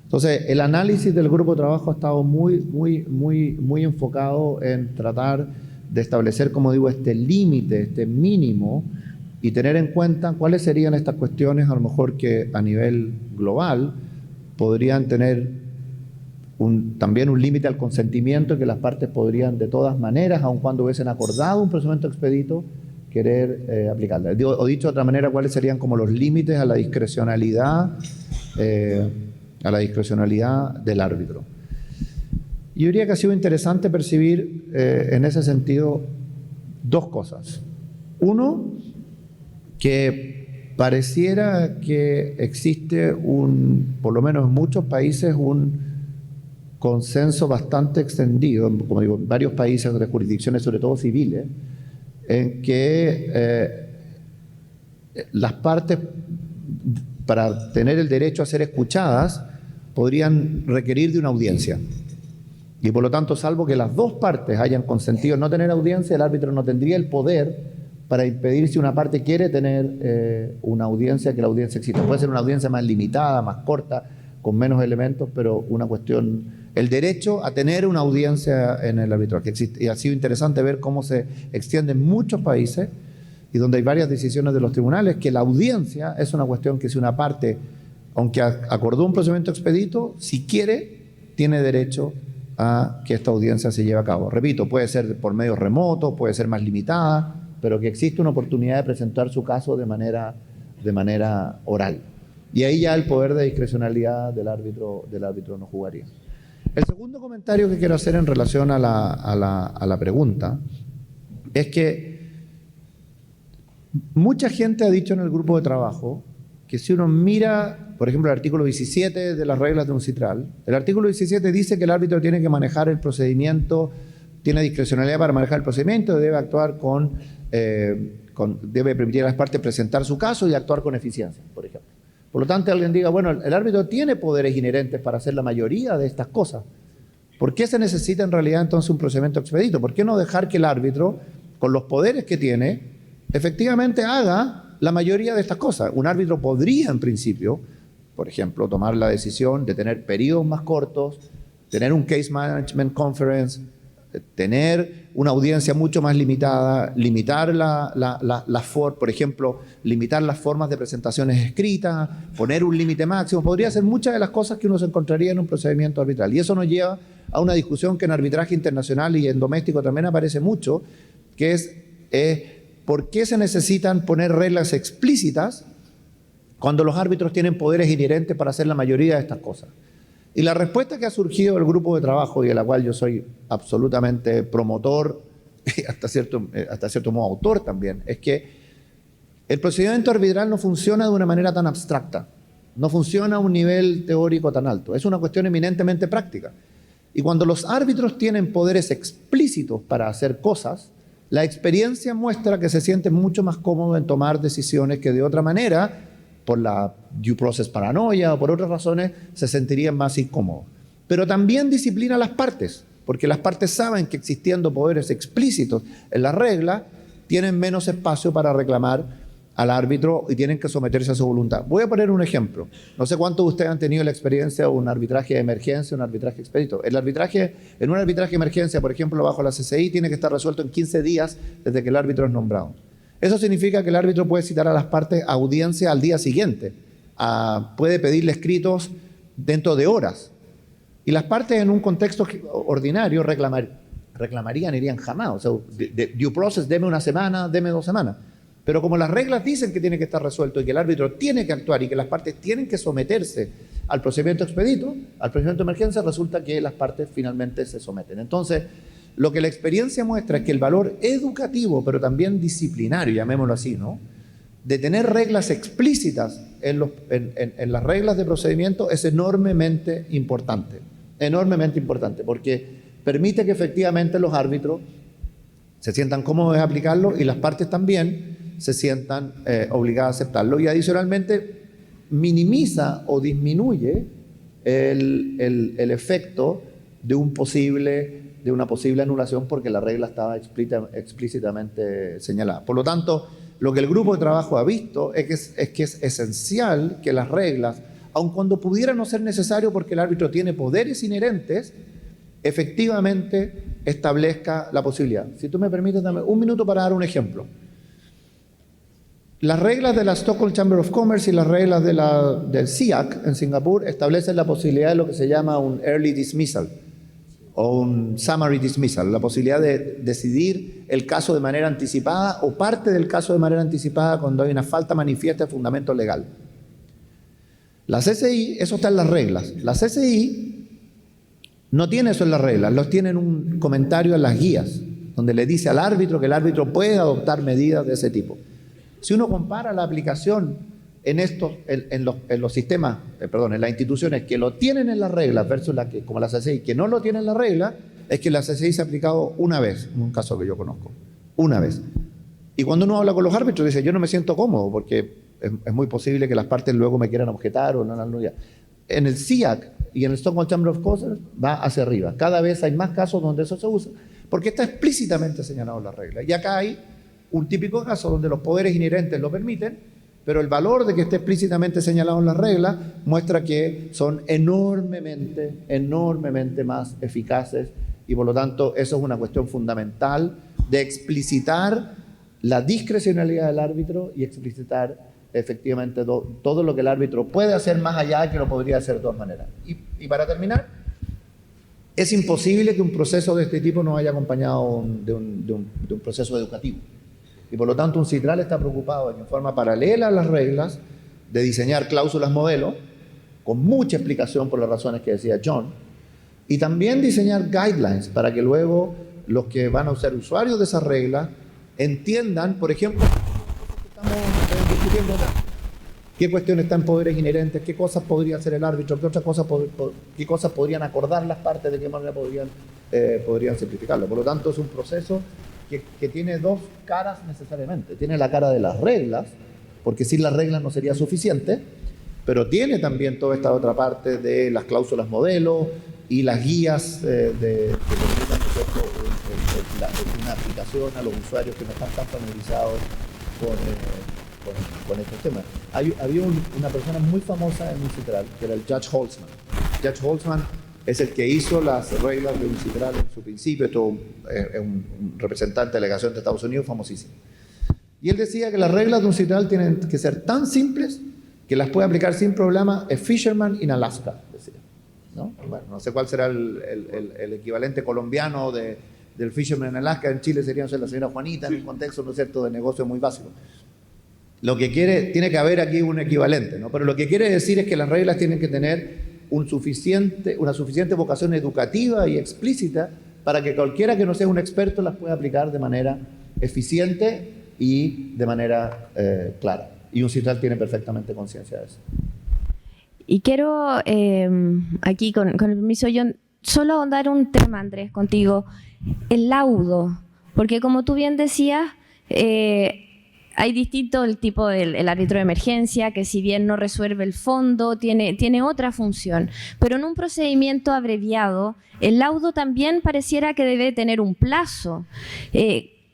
Entonces, el análisis del grupo de trabajo ha estado muy enfocado en tratar de establecer, como digo, este límite, este mínimo, y tener en cuenta cuáles serían estas cuestiones, a lo mejor que a nivel global podrían tener también un límite al consentimiento que las partes podrían de todas maneras, aun cuando hubiesen acordado un procedimiento expedito, querer aplicarla. O dicho de otra manera, cuáles serían como los límites a la discrecionalidad del árbitro. Yo diría que ha sido interesante percibir en ese sentido dos cosas. Uno, que pareciera que existe por lo menos en muchos países, un consenso bastante extendido, como digo, en varios países de jurisdicciones, sobre todo civiles, en que las partes, para tener el derecho a ser escuchadas, podrían requerir de una audiencia. Y por lo tanto, salvo que las dos partes hayan consentido no tener audiencia, el árbitro no tendría el poder para impedir si una parte quiere tener una audiencia, que la audiencia exista. Puede ser una audiencia más limitada, más corta, con menos elementos, pero una cuestión, el derecho a tener una audiencia en el arbitraje que existe. Y ha sido interesante ver cómo se extiende en muchos países y donde hay varias decisiones de los tribunales, que la audiencia es una cuestión que si una parte, aunque acordó un procedimiento expedito, si quiere, tiene derecho a que esta audiencia se lleve a cabo. Repito, puede ser por medios remotos, puede ser más limitada, pero que existe una oportunidad de presentar su caso de manera oral. Y ahí ya el poder de discrecionalidad del árbitro no jugaría. El segundo comentario que quiero hacer en relación a la pregunta es que mucha gente ha dicho en el grupo de trabajo que si uno mira, por ejemplo, el artículo 17 de las reglas de un citral, el artículo 17 dice que el árbitro tiene que manejar el procedimiento, tiene discrecionalidad para manejar el procedimiento, debe actuar debe permitir a las partes presentar su caso y actuar con eficiencia, por ejemplo. Por lo tanto, alguien diga, bueno, el árbitro tiene poderes inherentes para hacer la mayoría de estas cosas. ¿Por qué se necesita en realidad entonces un procedimiento expedito? ¿Por qué no dejar que el árbitro, con los poderes que tiene, efectivamente haga la mayoría de estas cosas? Un árbitro podría, en principio, por ejemplo, tomar la decisión de tener periodos más cortos, tener un case management conference, tener una audiencia mucho más limitada, limitar por ejemplo, limitar las formas de presentaciones escritas, poner un límite máximo. Podría hacer muchas de las cosas que uno se encontraría en un procedimiento arbitral. Y eso nos lleva a una discusión que en arbitraje internacional y en doméstico también aparece mucho, que es es ¿por qué se necesitan poner reglas explícitas cuando los árbitros tienen poderes inherentes para hacer la mayoría de estas cosas? Y la respuesta que ha surgido del grupo de trabajo, y de la cual yo soy absolutamente promotor y hasta cierto modo autor también, es que el procedimiento arbitral no funciona de una manera tan abstracta, no funciona a un nivel teórico tan alto, es una cuestión eminentemente práctica. Y cuando los árbitros tienen poderes explícitos para hacer cosas, la experiencia muestra que se sienten mucho más cómodos en tomar decisiones que de otra manera, por la due process paranoia o por otras razones, se sentirían más incómodos. Pero también disciplina a las partes, porque las partes saben que existiendo poderes explícitos en las reglas, tienen menos espacio para reclamar al árbitro y tienen que someterse a su voluntad. Voy a poner un ejemplo. No sé cuántos de ustedes han tenido la experiencia de un arbitraje de emergencia, un arbitraje expedito. En un arbitraje de emergencia, por ejemplo, bajo la CCI, tiene que estar resuelto en 15 días desde que el árbitro es nombrado. Eso significa que el árbitro puede citar a las partes a audiencia al día siguiente. Puede pedirle escritos dentro de horas. Y las partes en un contexto ordinario reclamarían, irían jamás. O sea, due process, deme una semana, deme 2 semanas. Pero como las reglas dicen que tiene que estar resuelto y que el árbitro tiene que actuar y que las partes tienen que someterse al procedimiento expedito, al procedimiento de emergencia, resulta que las partes finalmente se someten. Entonces, lo que la experiencia muestra es que el valor educativo, pero también disciplinario, llamémoslo así, ¿no?, de tener reglas explícitas en las reglas de procedimiento es enormemente importante, porque permite que efectivamente los árbitros se sientan cómodos de aplicarlo y las partes también se sientan obligadas a aceptarlo, y adicionalmente minimiza o disminuye el efecto de una posible anulación porque la regla estaba explícitamente señalada. Por lo tanto, lo que el grupo de trabajo ha visto es que es esencial que las reglas, aun cuando pudiera no ser necesario porque el árbitro tiene poderes inherentes, efectivamente establezca la posibilidad. Si tú me permites, dame un minuto para dar un ejemplo. Las reglas de la Stockholm Chamber of Commerce y las reglas del SIAC en Singapur establecen la posibilidad de lo que se llama un early dismissal o un summary dismissal, la posibilidad de decidir el caso de manera anticipada o parte del caso de manera anticipada cuando hay una falta manifiesta de fundamento legal. La CCI, eso está en las reglas. La CCI no tiene eso en las reglas, los tiene en un comentario en las guías, donde le dice al árbitro que el árbitro puede adoptar medidas de ese tipo. Si uno compara la aplicación en los sistemas, en las instituciones que lo tienen en las reglas versus las que, como la CCI, que no lo tienen en la regla, es que la CCI se ha aplicado una vez, en un caso que yo conozco, una vez. Y cuando uno habla con los árbitros, dice, yo no me siento cómodo porque es muy posible que las partes luego me quieran objetar o no la nulidad. En el SIAC y en el Stockholm Chamber of Commerce va hacia arriba. Cada vez hay más casos donde eso se usa, porque está explícitamente señalado en la regla. Y acá hay un típico caso donde los poderes inherentes lo permiten, pero el valor de que esté explícitamente señalado en la regla muestra que son enormemente más eficaces, y por lo tanto eso es una cuestión fundamental de explicitar la discrecionalidad del árbitro y explicitar efectivamente todo lo que el árbitro puede hacer más allá de que lo podría hacer de todas maneras. Y para terminar, es imposible que un proceso de este tipo no haya acompañado de un proceso educativo. Y por lo tanto un CITRAL está preocupado en forma paralela a las reglas de diseñar cláusulas modelo, con mucha explicación por las razones que decía John, y también diseñar guidelines para que luego los que van a ser usuarios de esas reglas entiendan, por ejemplo, lo que estamos discutiendo acá. ¿Qué cuestiones están en poderes inherentes? ¿Qué cosas podría hacer el árbitro? ¿Qué cosas podrían acordar las partes? ¿De qué manera podrían simplificarlo? Por lo tanto, es un proceso que tiene 2 caras necesariamente. Tiene la cara de las reglas, porque sin las reglas no sería suficiente, pero tiene también toda esta otra parte de las cláusulas modelo y las guías de una aplicación a los usuarios que no están tan familiarizados con estos temas. Había una persona muy famosa en un CITRAL, que era el Judge Holtzman. Judge Holtzman es el que hizo las reglas de un CITRAL en su principio. Esto es un representante de la delegación de Estados Unidos famosísimo. Y él decía que las reglas de un CITRAL tienen que ser tan simples que las puede aplicar sin problema a fisherman in Alaska, decía, ¿no? Bueno, no sé cuál será el equivalente colombiano de del Fisherman in Alaska, en Chile sería, no sé, la señora Juanita, en un contexto, ¿no es cierto?, de negocio muy básico. Lo que tiene que haber aquí un equivalente, ¿no? Pero lo que quiere decir es que las reglas tienen que tener una suficiente vocación educativa y explícita para que cualquiera que no sea un experto las pueda aplicar de manera eficiente y de manera clara. Y un CITRAL tiene perfectamente conciencia de eso. Y quiero, aquí con el permiso, yo solo ahondar un tema, Andrés, contigo, el laudo, porque como tú bien decías, hay distinto el tipo del árbitro de emergencia, que si bien no resuelve el fondo, tiene otra función, pero en un procedimiento abreviado, el laudo también pareciera que debe tener un plazo.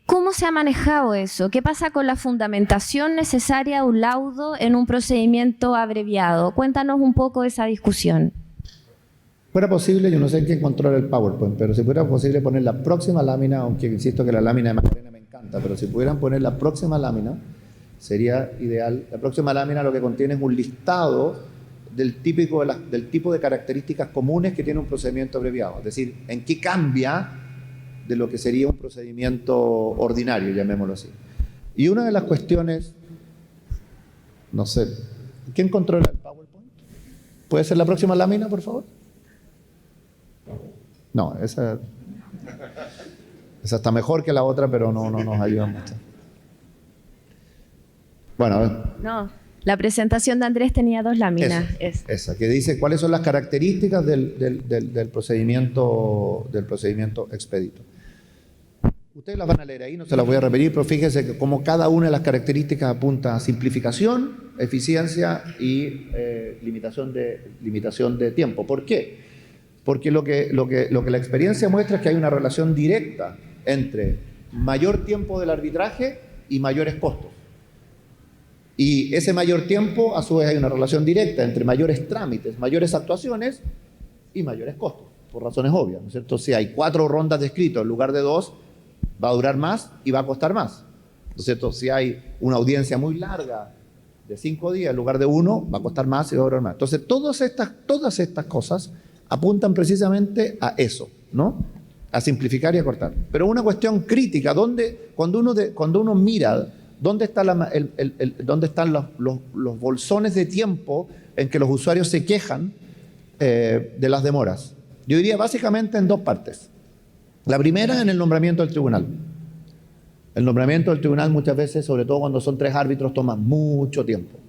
¿Cómo se ha manejado eso? ¿Qué pasa con la fundamentación necesaria de un laudo en un procedimiento abreviado? Cuéntanos un poco esa discusión. Fuera posible, yo no sé quién controla el PowerPoint, pero si fuera posible poner la próxima lámina, aunque insisto que la lámina de Magdalena me encanta, pero si pudieran poner la próxima lámina, sería ideal. La próxima lámina lo que contiene es un listado del tipo de características comunes que tiene un procedimiento abreviado. Es decir, en qué cambia de lo que sería un procedimiento ordinario, llamémoslo así. Y una de las cuestiones, no sé, ¿quién controla el PowerPoint? ¿Puede ser la próxima lámina, por favor? No, esa está mejor que la otra, pero no nos ayuda mucho. Bueno, a ver. No, la presentación de Andrés tenía 2 láminas. Esa, que dice cuáles son las características del procedimiento expedito. Ustedes las van a leer ahí, no se las voy a repetir, pero fíjense que como cada una de las características apunta a simplificación, eficiencia y limitación de tiempo. ¿Por qué? Porque lo que la experiencia muestra es que hay una relación directa entre mayor tiempo del arbitraje y mayores costos. Y ese mayor tiempo, a su vez, hay una relación directa entre mayores trámites, mayores actuaciones y mayores costos, por razones obvias, ¿no es cierto? Si hay 4 rondas de escrito en lugar de 2, va a durar más y va a costar más, ¿no es cierto? Si hay una audiencia muy larga de 5 días en lugar de 1, va a costar más y va a durar más. Entonces, todas estas cosas apuntan precisamente a eso, ¿no? A simplificar y a cortar. Pero una cuestión crítica, cuando uno mira dónde están los bolsones de tiempo en que los usuarios se quejan de las demoras, yo diría básicamente en 2 partes. La primera, en el nombramiento del tribunal. El nombramiento del tribunal muchas veces, sobre todo cuando son 3 árbitros, toma mucho tiempo,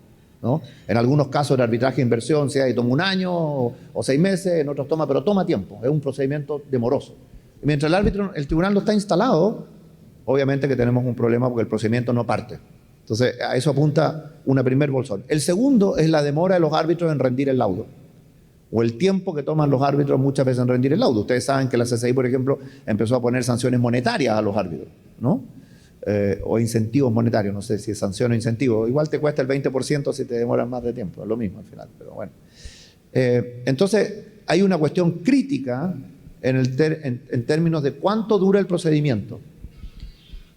¿no? En algunos casos el arbitraje de inversión sea y toma 1 año o 6 meses, en otros pero toma tiempo, es un procedimiento demoroso. Y mientras el tribunal no está instalado, obviamente que tenemos un problema porque el procedimiento no parte. Entonces, a eso apunta una primer bolsón. El segundo es la demora de los árbitros en rendir el laudo, o el tiempo que toman los árbitros muchas veces en rendir el laudo. Ustedes saben que la CCI, por ejemplo, empezó a poner sanciones monetarias a los árbitros, ¿no? O incentivos monetarios, no sé si es sanción o incentivo. Igual te cuesta el 20% si te demoras más de tiempo, es lo mismo al final, pero bueno. Entonces, hay una cuestión crítica en términos de cuánto dura el procedimiento.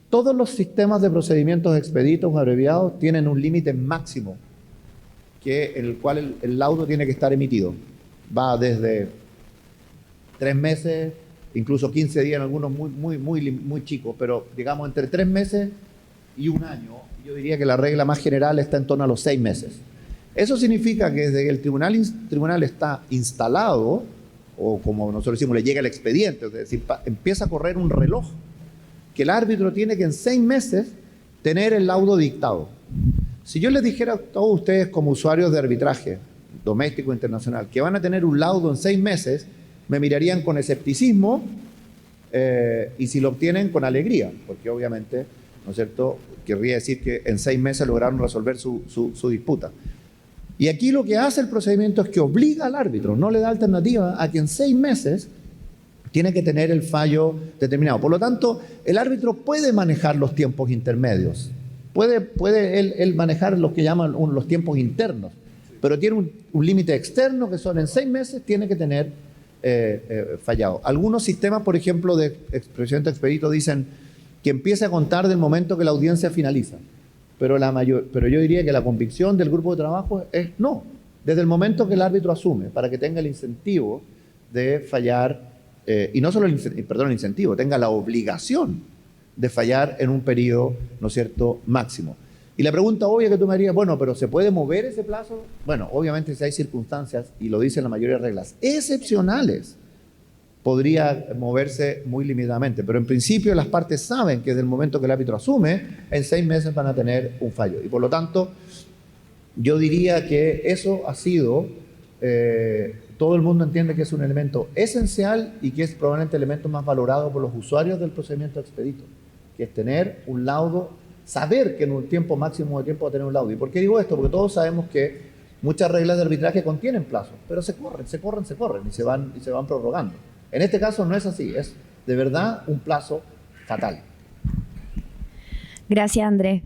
Todos los sistemas de procedimientos expeditos o abreviados tienen un límite máximo en el cual el laudo tiene que estar emitido. Va desde 3 meses, incluso 15 días en algunos muy chicos, pero digamos entre 3 meses y 1 año. Yo diría que la regla más general está en torno a los 6 meses. Eso significa que desde que el tribunal está instalado, o como nosotros decimos, le llega el expediente, es decir, empieza a correr un reloj, que el árbitro tiene que en 6 meses tener el laudo dictado. Si yo les dijera a todos ustedes como usuarios de arbitraje, doméstico e internacional, que van a tener un laudo en 6 meses, me mirarían con escepticismo y si lo obtienen con alegría, porque obviamente, ¿no es cierto?, querría decir que en 6 meses lograron resolver su disputa. Y aquí lo que hace el procedimiento es que obliga al árbitro, no le da alternativa a que en 6 meses tiene que tener el fallo determinado. Por lo tanto, el árbitro puede manejar los tiempos intermedios, puede él manejar los que llaman los tiempos internos, pero tiene un límite externo que son en 6 meses, tiene que tener fallado. Algunos sistemas, por ejemplo, de procedimiento expedito dicen que empieza a contar del momento que la audiencia finaliza, pero yo diría que la convicción del grupo de trabajo es no, desde el momento que el árbitro asume, para que tenga el incentivo de fallar y no solo el incentivo, tenga la obligación de fallar en un periodo, ¿no es cierto?, máximo. Y la pregunta obvia que tú me harías, bueno, pero ¿se puede mover ese plazo? Bueno, obviamente si hay circunstancias, y lo dicen la mayoría de reglas, excepcionales, podría moverse muy limitadamente. Pero en principio las partes saben que desde el momento que el árbitro asume, en 6 meses van a tener un fallo. Y por lo tanto, yo diría que eso ha sido, todo el mundo entiende que es un elemento esencial y que es probablemente el elemento más valorado por los usuarios del procedimiento expedito, que es tener un laudo, saber que en un tiempo máximo de tiempo va a tener un laudo. ¿Y por qué digo esto? Porque todos sabemos que muchas reglas de arbitraje contienen plazos, pero se corren y se van prorrogando. En este caso no es así, es de verdad un plazo fatal. Gracias, Andrés.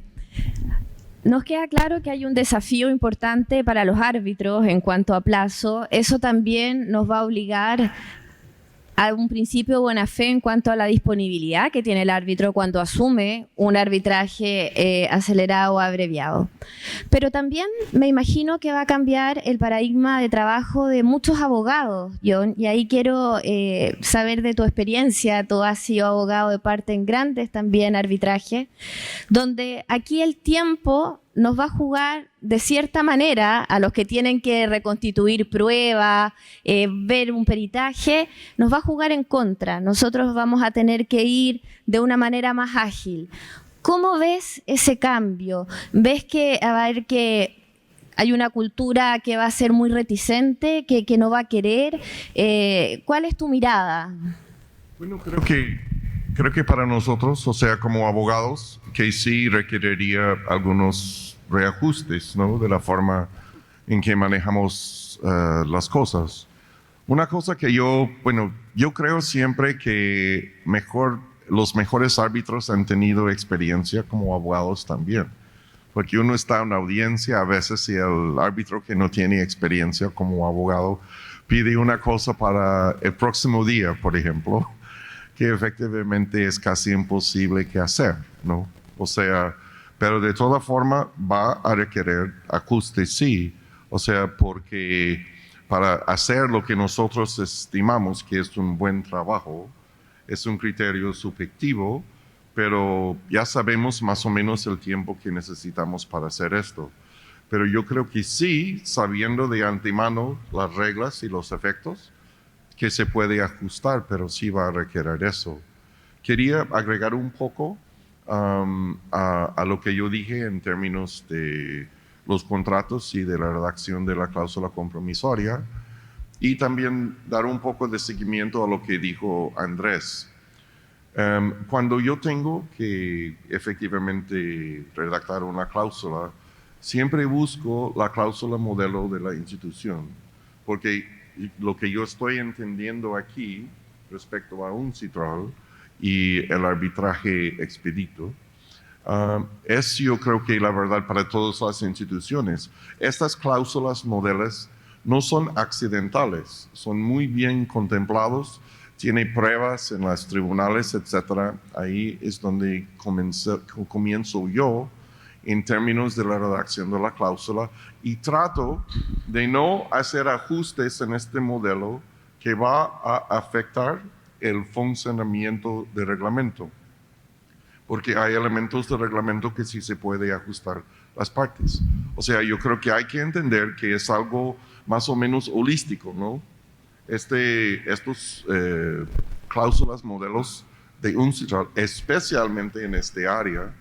Nos queda claro que hay un desafío importante para los árbitros en cuanto a plazo. Eso también nos va a obligar a un principio de buena fe en cuanto a la disponibilidad que tiene el árbitro cuando asume un arbitraje acelerado o abreviado. Pero también me imagino que va a cambiar el paradigma de trabajo de muchos abogados, John, y ahí quiero saber de tu experiencia. Tú has sido abogado de parte en grandes también arbitrajes, donde aquí el tiempo nos va a jugar de cierta manera a los que tienen que reconstituir pruebas, ver un peritaje, nos va a jugar en contra. Nosotros vamos a tener que ir de una manera más ágil. ¿Cómo ves ese cambio? ¿Ves que hay una cultura que va a ser muy reticente, que no va a querer? ¿Cuál es tu mirada? Bueno, creo que para nosotros, o sea, como abogados, que sí requeriría algunos reajustes, ¿no?, de la forma en que manejamos las cosas. Una cosa que yo creo siempre que los mejores árbitros han tenido experiencia como abogados también. Porque uno está en una audiencia a veces y el árbitro que no tiene experiencia como abogado pide una cosa para el próximo día, por ejemplo, que efectivamente es casi imposible que hacer, ¿no? O sea, pero de toda forma va a requerir ajuste, sí. O sea, porque para hacer lo que nosotros estimamos que es un buen trabajo, es un criterio subjetivo, pero ya sabemos más o menos el tiempo que necesitamos para hacer esto. Pero yo creo que sí, sabiendo de antemano las reglas y los efectos, que se puede ajustar, pero sí va a requerir eso. Quería agregar un poco a lo que yo dije en términos de los contratos y de la redacción de la cláusula compromisoria, y también dar un poco de seguimiento a lo que dijo Andrés. Cuando yo tengo que efectivamente redactar una cláusula, siempre busco la cláusula modelo de la institución, porque lo que yo estoy entendiendo aquí respecto a un citral y el arbitraje expedito es, yo creo que la verdad para todas las instituciones, estas cláusulas modelos no son accidentales, son muy bien contemplados, tiene pruebas en los tribunales, etc. Ahí es donde comienzo yo en términos de la redacción de la cláusula y trato de no hacer ajustes en este modelo que va a afectar el funcionamiento del reglamento, porque hay elementos del reglamento que sí se puede ajustar las partes. O sea, yo creo que hay que entender que es algo más o menos holístico, ¿no? Estos cláusulas, modelos de un citral, especialmente en este área,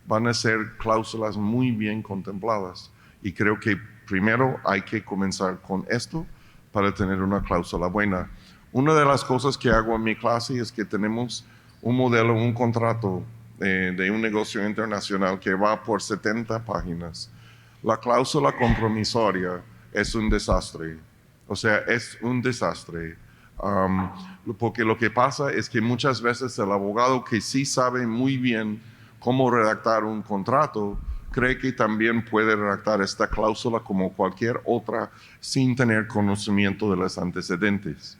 van a ser cláusulas muy bien contempladas. Y creo que primero hay que comenzar con esto para tener una cláusula buena. Una de las cosas que hago en mi clase es que tenemos un modelo, un contrato de un negocio internacional que va por 70 páginas. La cláusula compromisoria es un desastre. O sea, es un desastre. Porque lo que pasa es que muchas veces el abogado que sí sabe muy bien cómo redactar un contrato, cree que también puede redactar esta cláusula como cualquier otra sin tener conocimiento de los antecedentes.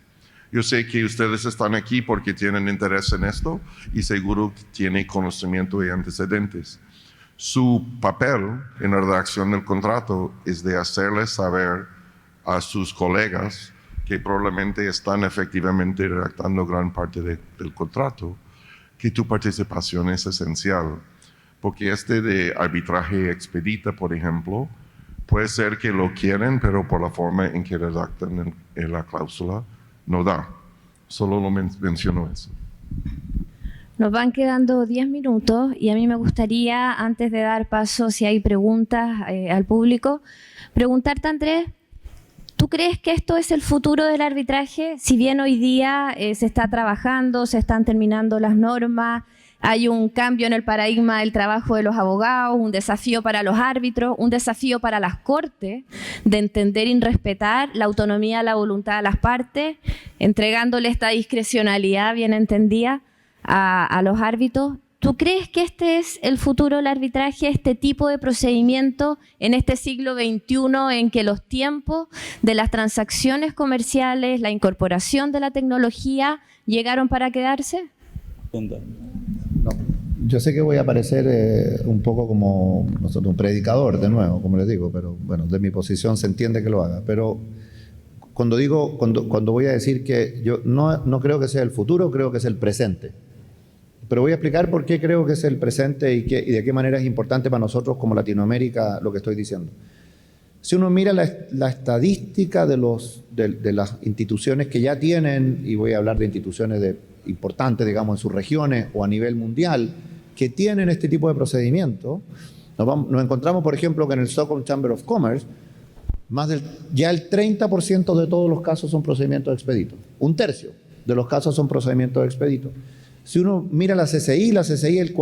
Yo sé que ustedes están aquí porque tienen interés en esto y seguro tienen conocimiento y antecedentes. Su papel en la redacción del contrato es de hacerles saber a sus colegas que probablemente están efectivamente redactando gran parte del contrato, que tu participación es esencial. Porque de arbitraje expedita, por ejemplo, puede ser que lo quieren, pero por la forma en que redactan la cláusula, no da. Solo lo menciono eso. Nos van quedando 10 minutos y a mí me gustaría, antes de dar paso, si hay preguntas al público, preguntarte, Andrés, ¿tú crees que esto es el futuro del arbitraje? Si bien hoy día se está trabajando, se están terminando las normas, hay un cambio en el paradigma del trabajo de los abogados, un desafío para los árbitros, un desafío para las cortes de entender y respetar la autonomía, la voluntad de las partes, entregándole esta discrecionalidad bien entendida a los árbitros. ¿Tú crees que este es el futuro del arbitraje, este tipo de procedimiento en este siglo XXI en que los tiempos de las transacciones comerciales, la incorporación de la tecnología llegaron para quedarse? No, yo sé que voy a parecer un poco como un predicador de nuevo, como les digo, pero bueno, de mi posición se entiende que lo haga. Pero cuando voy a decir que yo no creo que sea el futuro, creo que es el presente. Pero voy a explicar por qué creo que es el presente y de qué manera es importante para nosotros como Latinoamérica lo que estoy diciendo. Si uno mira la estadística de las instituciones que ya tienen, y voy a hablar de instituciones importantes, digamos, en sus regiones o a nivel mundial, que tienen este tipo de procedimiento, nos encontramos, por ejemplo, que en el Stockholm Chamber of Commerce, ya el 30% de todos los casos son procedimientos expeditos. Un tercio de los casos son procedimientos expeditos. Si uno mira la CCI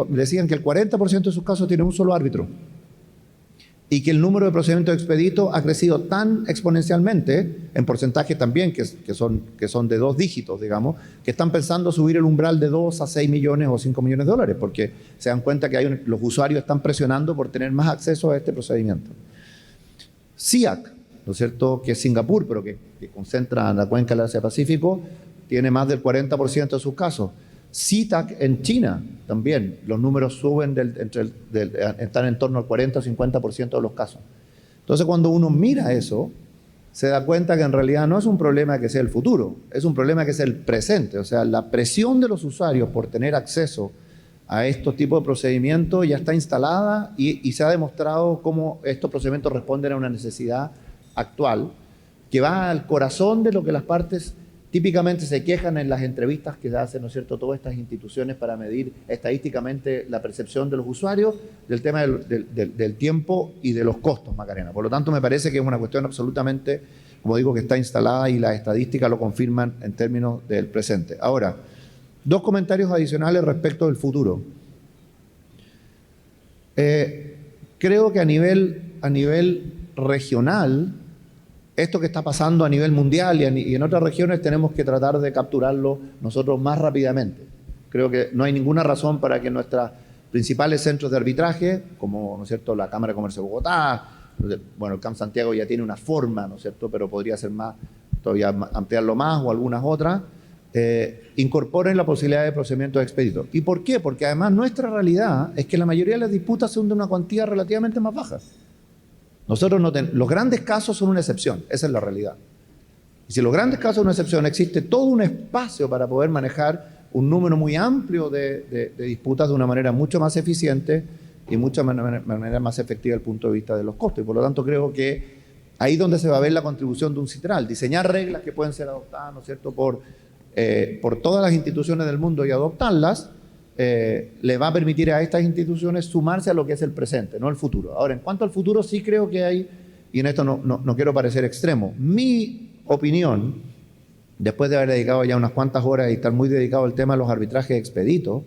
decían que el 40% de sus casos tienen un solo árbitro y que el número de procedimientos expeditos ha crecido tan exponencialmente, en porcentaje también, que son de 2 dígitos, digamos, que están pensando subir el umbral de 2 a 6 millones o 5 millones de dólares, porque se dan cuenta que los usuarios están presionando por tener más acceso a este procedimiento. SIAC, ¿no es cierto?, que es Singapur, pero que concentra la cuenca del Asia-Pacífico, tiene más del 40% de sus casos. CITAC en China también, los números suben, están en torno al 40 o 50% de los casos. Entonces, cuando uno mira eso, se da cuenta que en realidad no es un problema que sea el futuro, es un problema que es el presente. O sea, la presión de los usuarios por tener acceso a estos tipos de procedimientos ya está instalada y se ha demostrado cómo estos procedimientos responden a una necesidad actual que va al corazón de lo que las partes típicamente se quejan en las entrevistas que hacen, ¿no es cierto?, todas estas instituciones para medir estadísticamente la percepción de los usuarios del tema del tiempo y de los costos, Macarena. Por lo tanto, me parece que es una cuestión absolutamente, como digo, que está instalada y las estadísticas lo confirman en términos del presente. Ahora, 2 comentarios adicionales respecto del futuro. Creo que a nivel regional, esto que está pasando a nivel mundial y en otras regiones tenemos que tratar de capturarlo nosotros más rápidamente. Creo que no hay ninguna razón para que nuestros principales centros de arbitraje, como, ¿no es cierto?, la Cámara de Comercio de Bogotá, bueno, el CAM Santiago ya tiene una forma, ¿no es cierto?, pero podría ser más, todavía ampliarlo más o algunas otras, incorporen la posibilidad de procedimientos expeditos. ¿Y por qué? Porque además nuestra realidad es que la mayoría de las disputas son de una cuantía relativamente más baja. Nosotros los grandes casos son una excepción, esa es la realidad. Y si los grandes casos son una excepción, existe todo un espacio para poder manejar un número muy amplio de disputas de una manera mucho más eficiente y mucha manera más efectiva desde el punto de vista de los costos. Y por lo tanto creo que ahí es donde se va a ver la contribución de un CITRAL, diseñar reglas que pueden ser adoptadas, ¿no es cierto?, por todas las instituciones del mundo y adoptarlas, le va a permitir a estas instituciones sumarse a lo que es el presente, no el futuro. Ahora, en cuanto al futuro, sí creo que hay, y en esto no quiero parecer extremo, mi opinión, después de haber dedicado ya unas cuantas horas y estar muy dedicado al tema de los arbitrajes expeditos,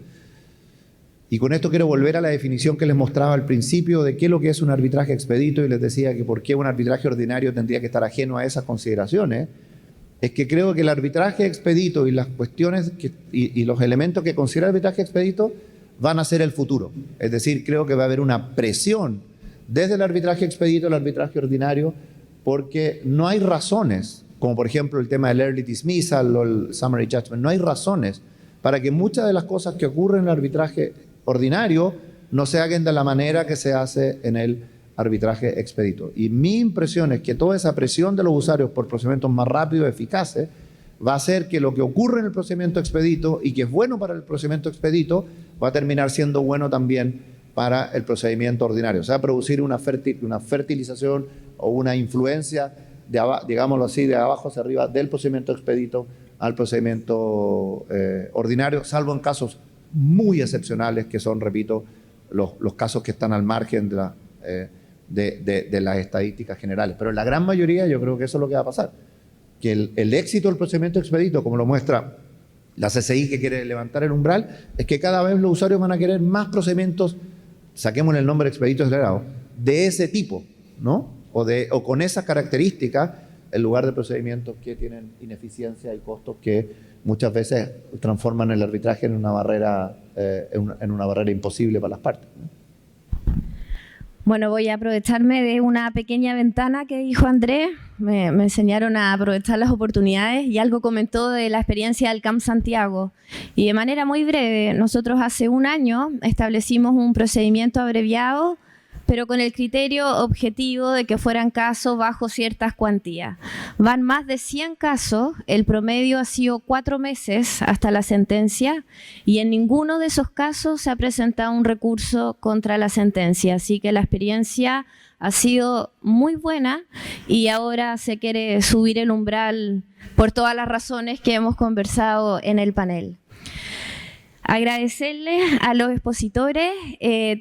y con esto quiero volver a la definición que les mostraba al principio de qué es lo que es un arbitraje expedito, y les decía que por qué un arbitraje ordinario tendría que estar ajeno a esas consideraciones. Es que creo que el arbitraje expedito y las cuestiones y los elementos que considera el arbitraje expedito van a ser el futuro. Es decir, creo que va a haber una presión desde el arbitraje expedito al arbitraje ordinario, porque no hay razones, como por ejemplo el tema del early dismissal o el summary judgment, no hay razones para que muchas de las cosas que ocurren en el arbitraje ordinario no se hagan de la manera que se hace en el arbitraje expedito. Y mi impresión es que toda esa presión de los usuarios por procedimientos más rápidos y eficaces va a hacer que lo que ocurre en el procedimiento expedito y que es bueno para el procedimiento expedito va a terminar siendo bueno también para el procedimiento ordinario. O sea, producir una fertilización o una influencia, digámoslo así, de abajo hacia arriba del procedimiento expedito al procedimiento ordinario, salvo en casos muy excepcionales que son, repito, los casos que están al margen de las estadísticas generales. Pero en la gran mayoría yo creo que eso es lo que va a pasar. Que el éxito del procedimiento expedito, como lo muestra la CCI que quiere levantar el umbral, es que cada vez los usuarios van a querer más procedimientos, saquemos el nombre expedito acelerado, de ese tipo, ¿no? O con esas características, en lugar de procedimientos que tienen ineficiencia y costos que muchas veces transforman el arbitraje en una barrera, en una barrera imposible para las partes, ¿no? Bueno, voy a aprovecharme de una pequeña ventana que dijo Andrés. Me enseñaron a aprovechar las oportunidades y algo comentó de la experiencia del Camp Santiago. Y de manera muy breve, nosotros hace un año establecimos un procedimiento abreviado, pero con el criterio objetivo de que fueran casos bajo ciertas cuantías. Van más de 100 casos, el promedio ha sido 4 meses hasta la sentencia y en ninguno de esos casos se ha presentado un recurso contra la sentencia. Así que la experiencia ha sido muy buena y ahora se quiere subir el umbral por todas las razones que hemos conversado en el panel. Agradecerles a los expositores,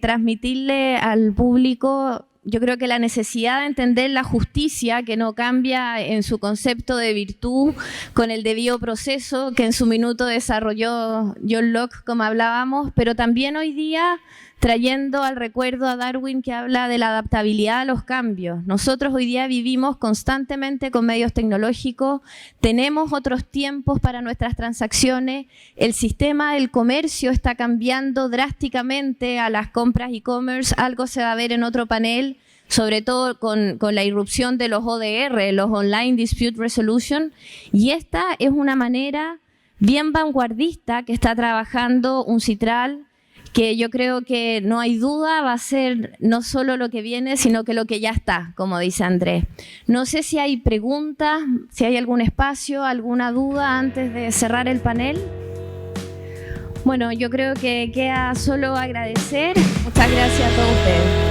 transmitirle al público, yo creo que la necesidad de entender la justicia, que no cambia en su concepto de virtud con el debido proceso que en su minuto desarrolló John Locke, como hablábamos, pero también hoy día trayendo al recuerdo a Darwin, que habla de la adaptabilidad a los cambios. Nosotros hoy día vivimos constantemente con medios tecnológicos, tenemos otros tiempos para nuestras transacciones, el sistema del comercio está cambiando drásticamente a las compras e-commerce, algo se va a ver en otro panel, sobre todo con la irrupción de los ODR, los Online Dispute Resolution, y esta es una manera bien vanguardista que está trabajando UNCITRAL, que yo creo que no hay duda va a ser no solo lo que viene, sino que lo que ya está, como dice Andrés. No sé si hay preguntas, si hay algún espacio, alguna duda antes de cerrar el panel. Bueno, yo creo que queda solo agradecer. Muchas gracias a todos ustedes.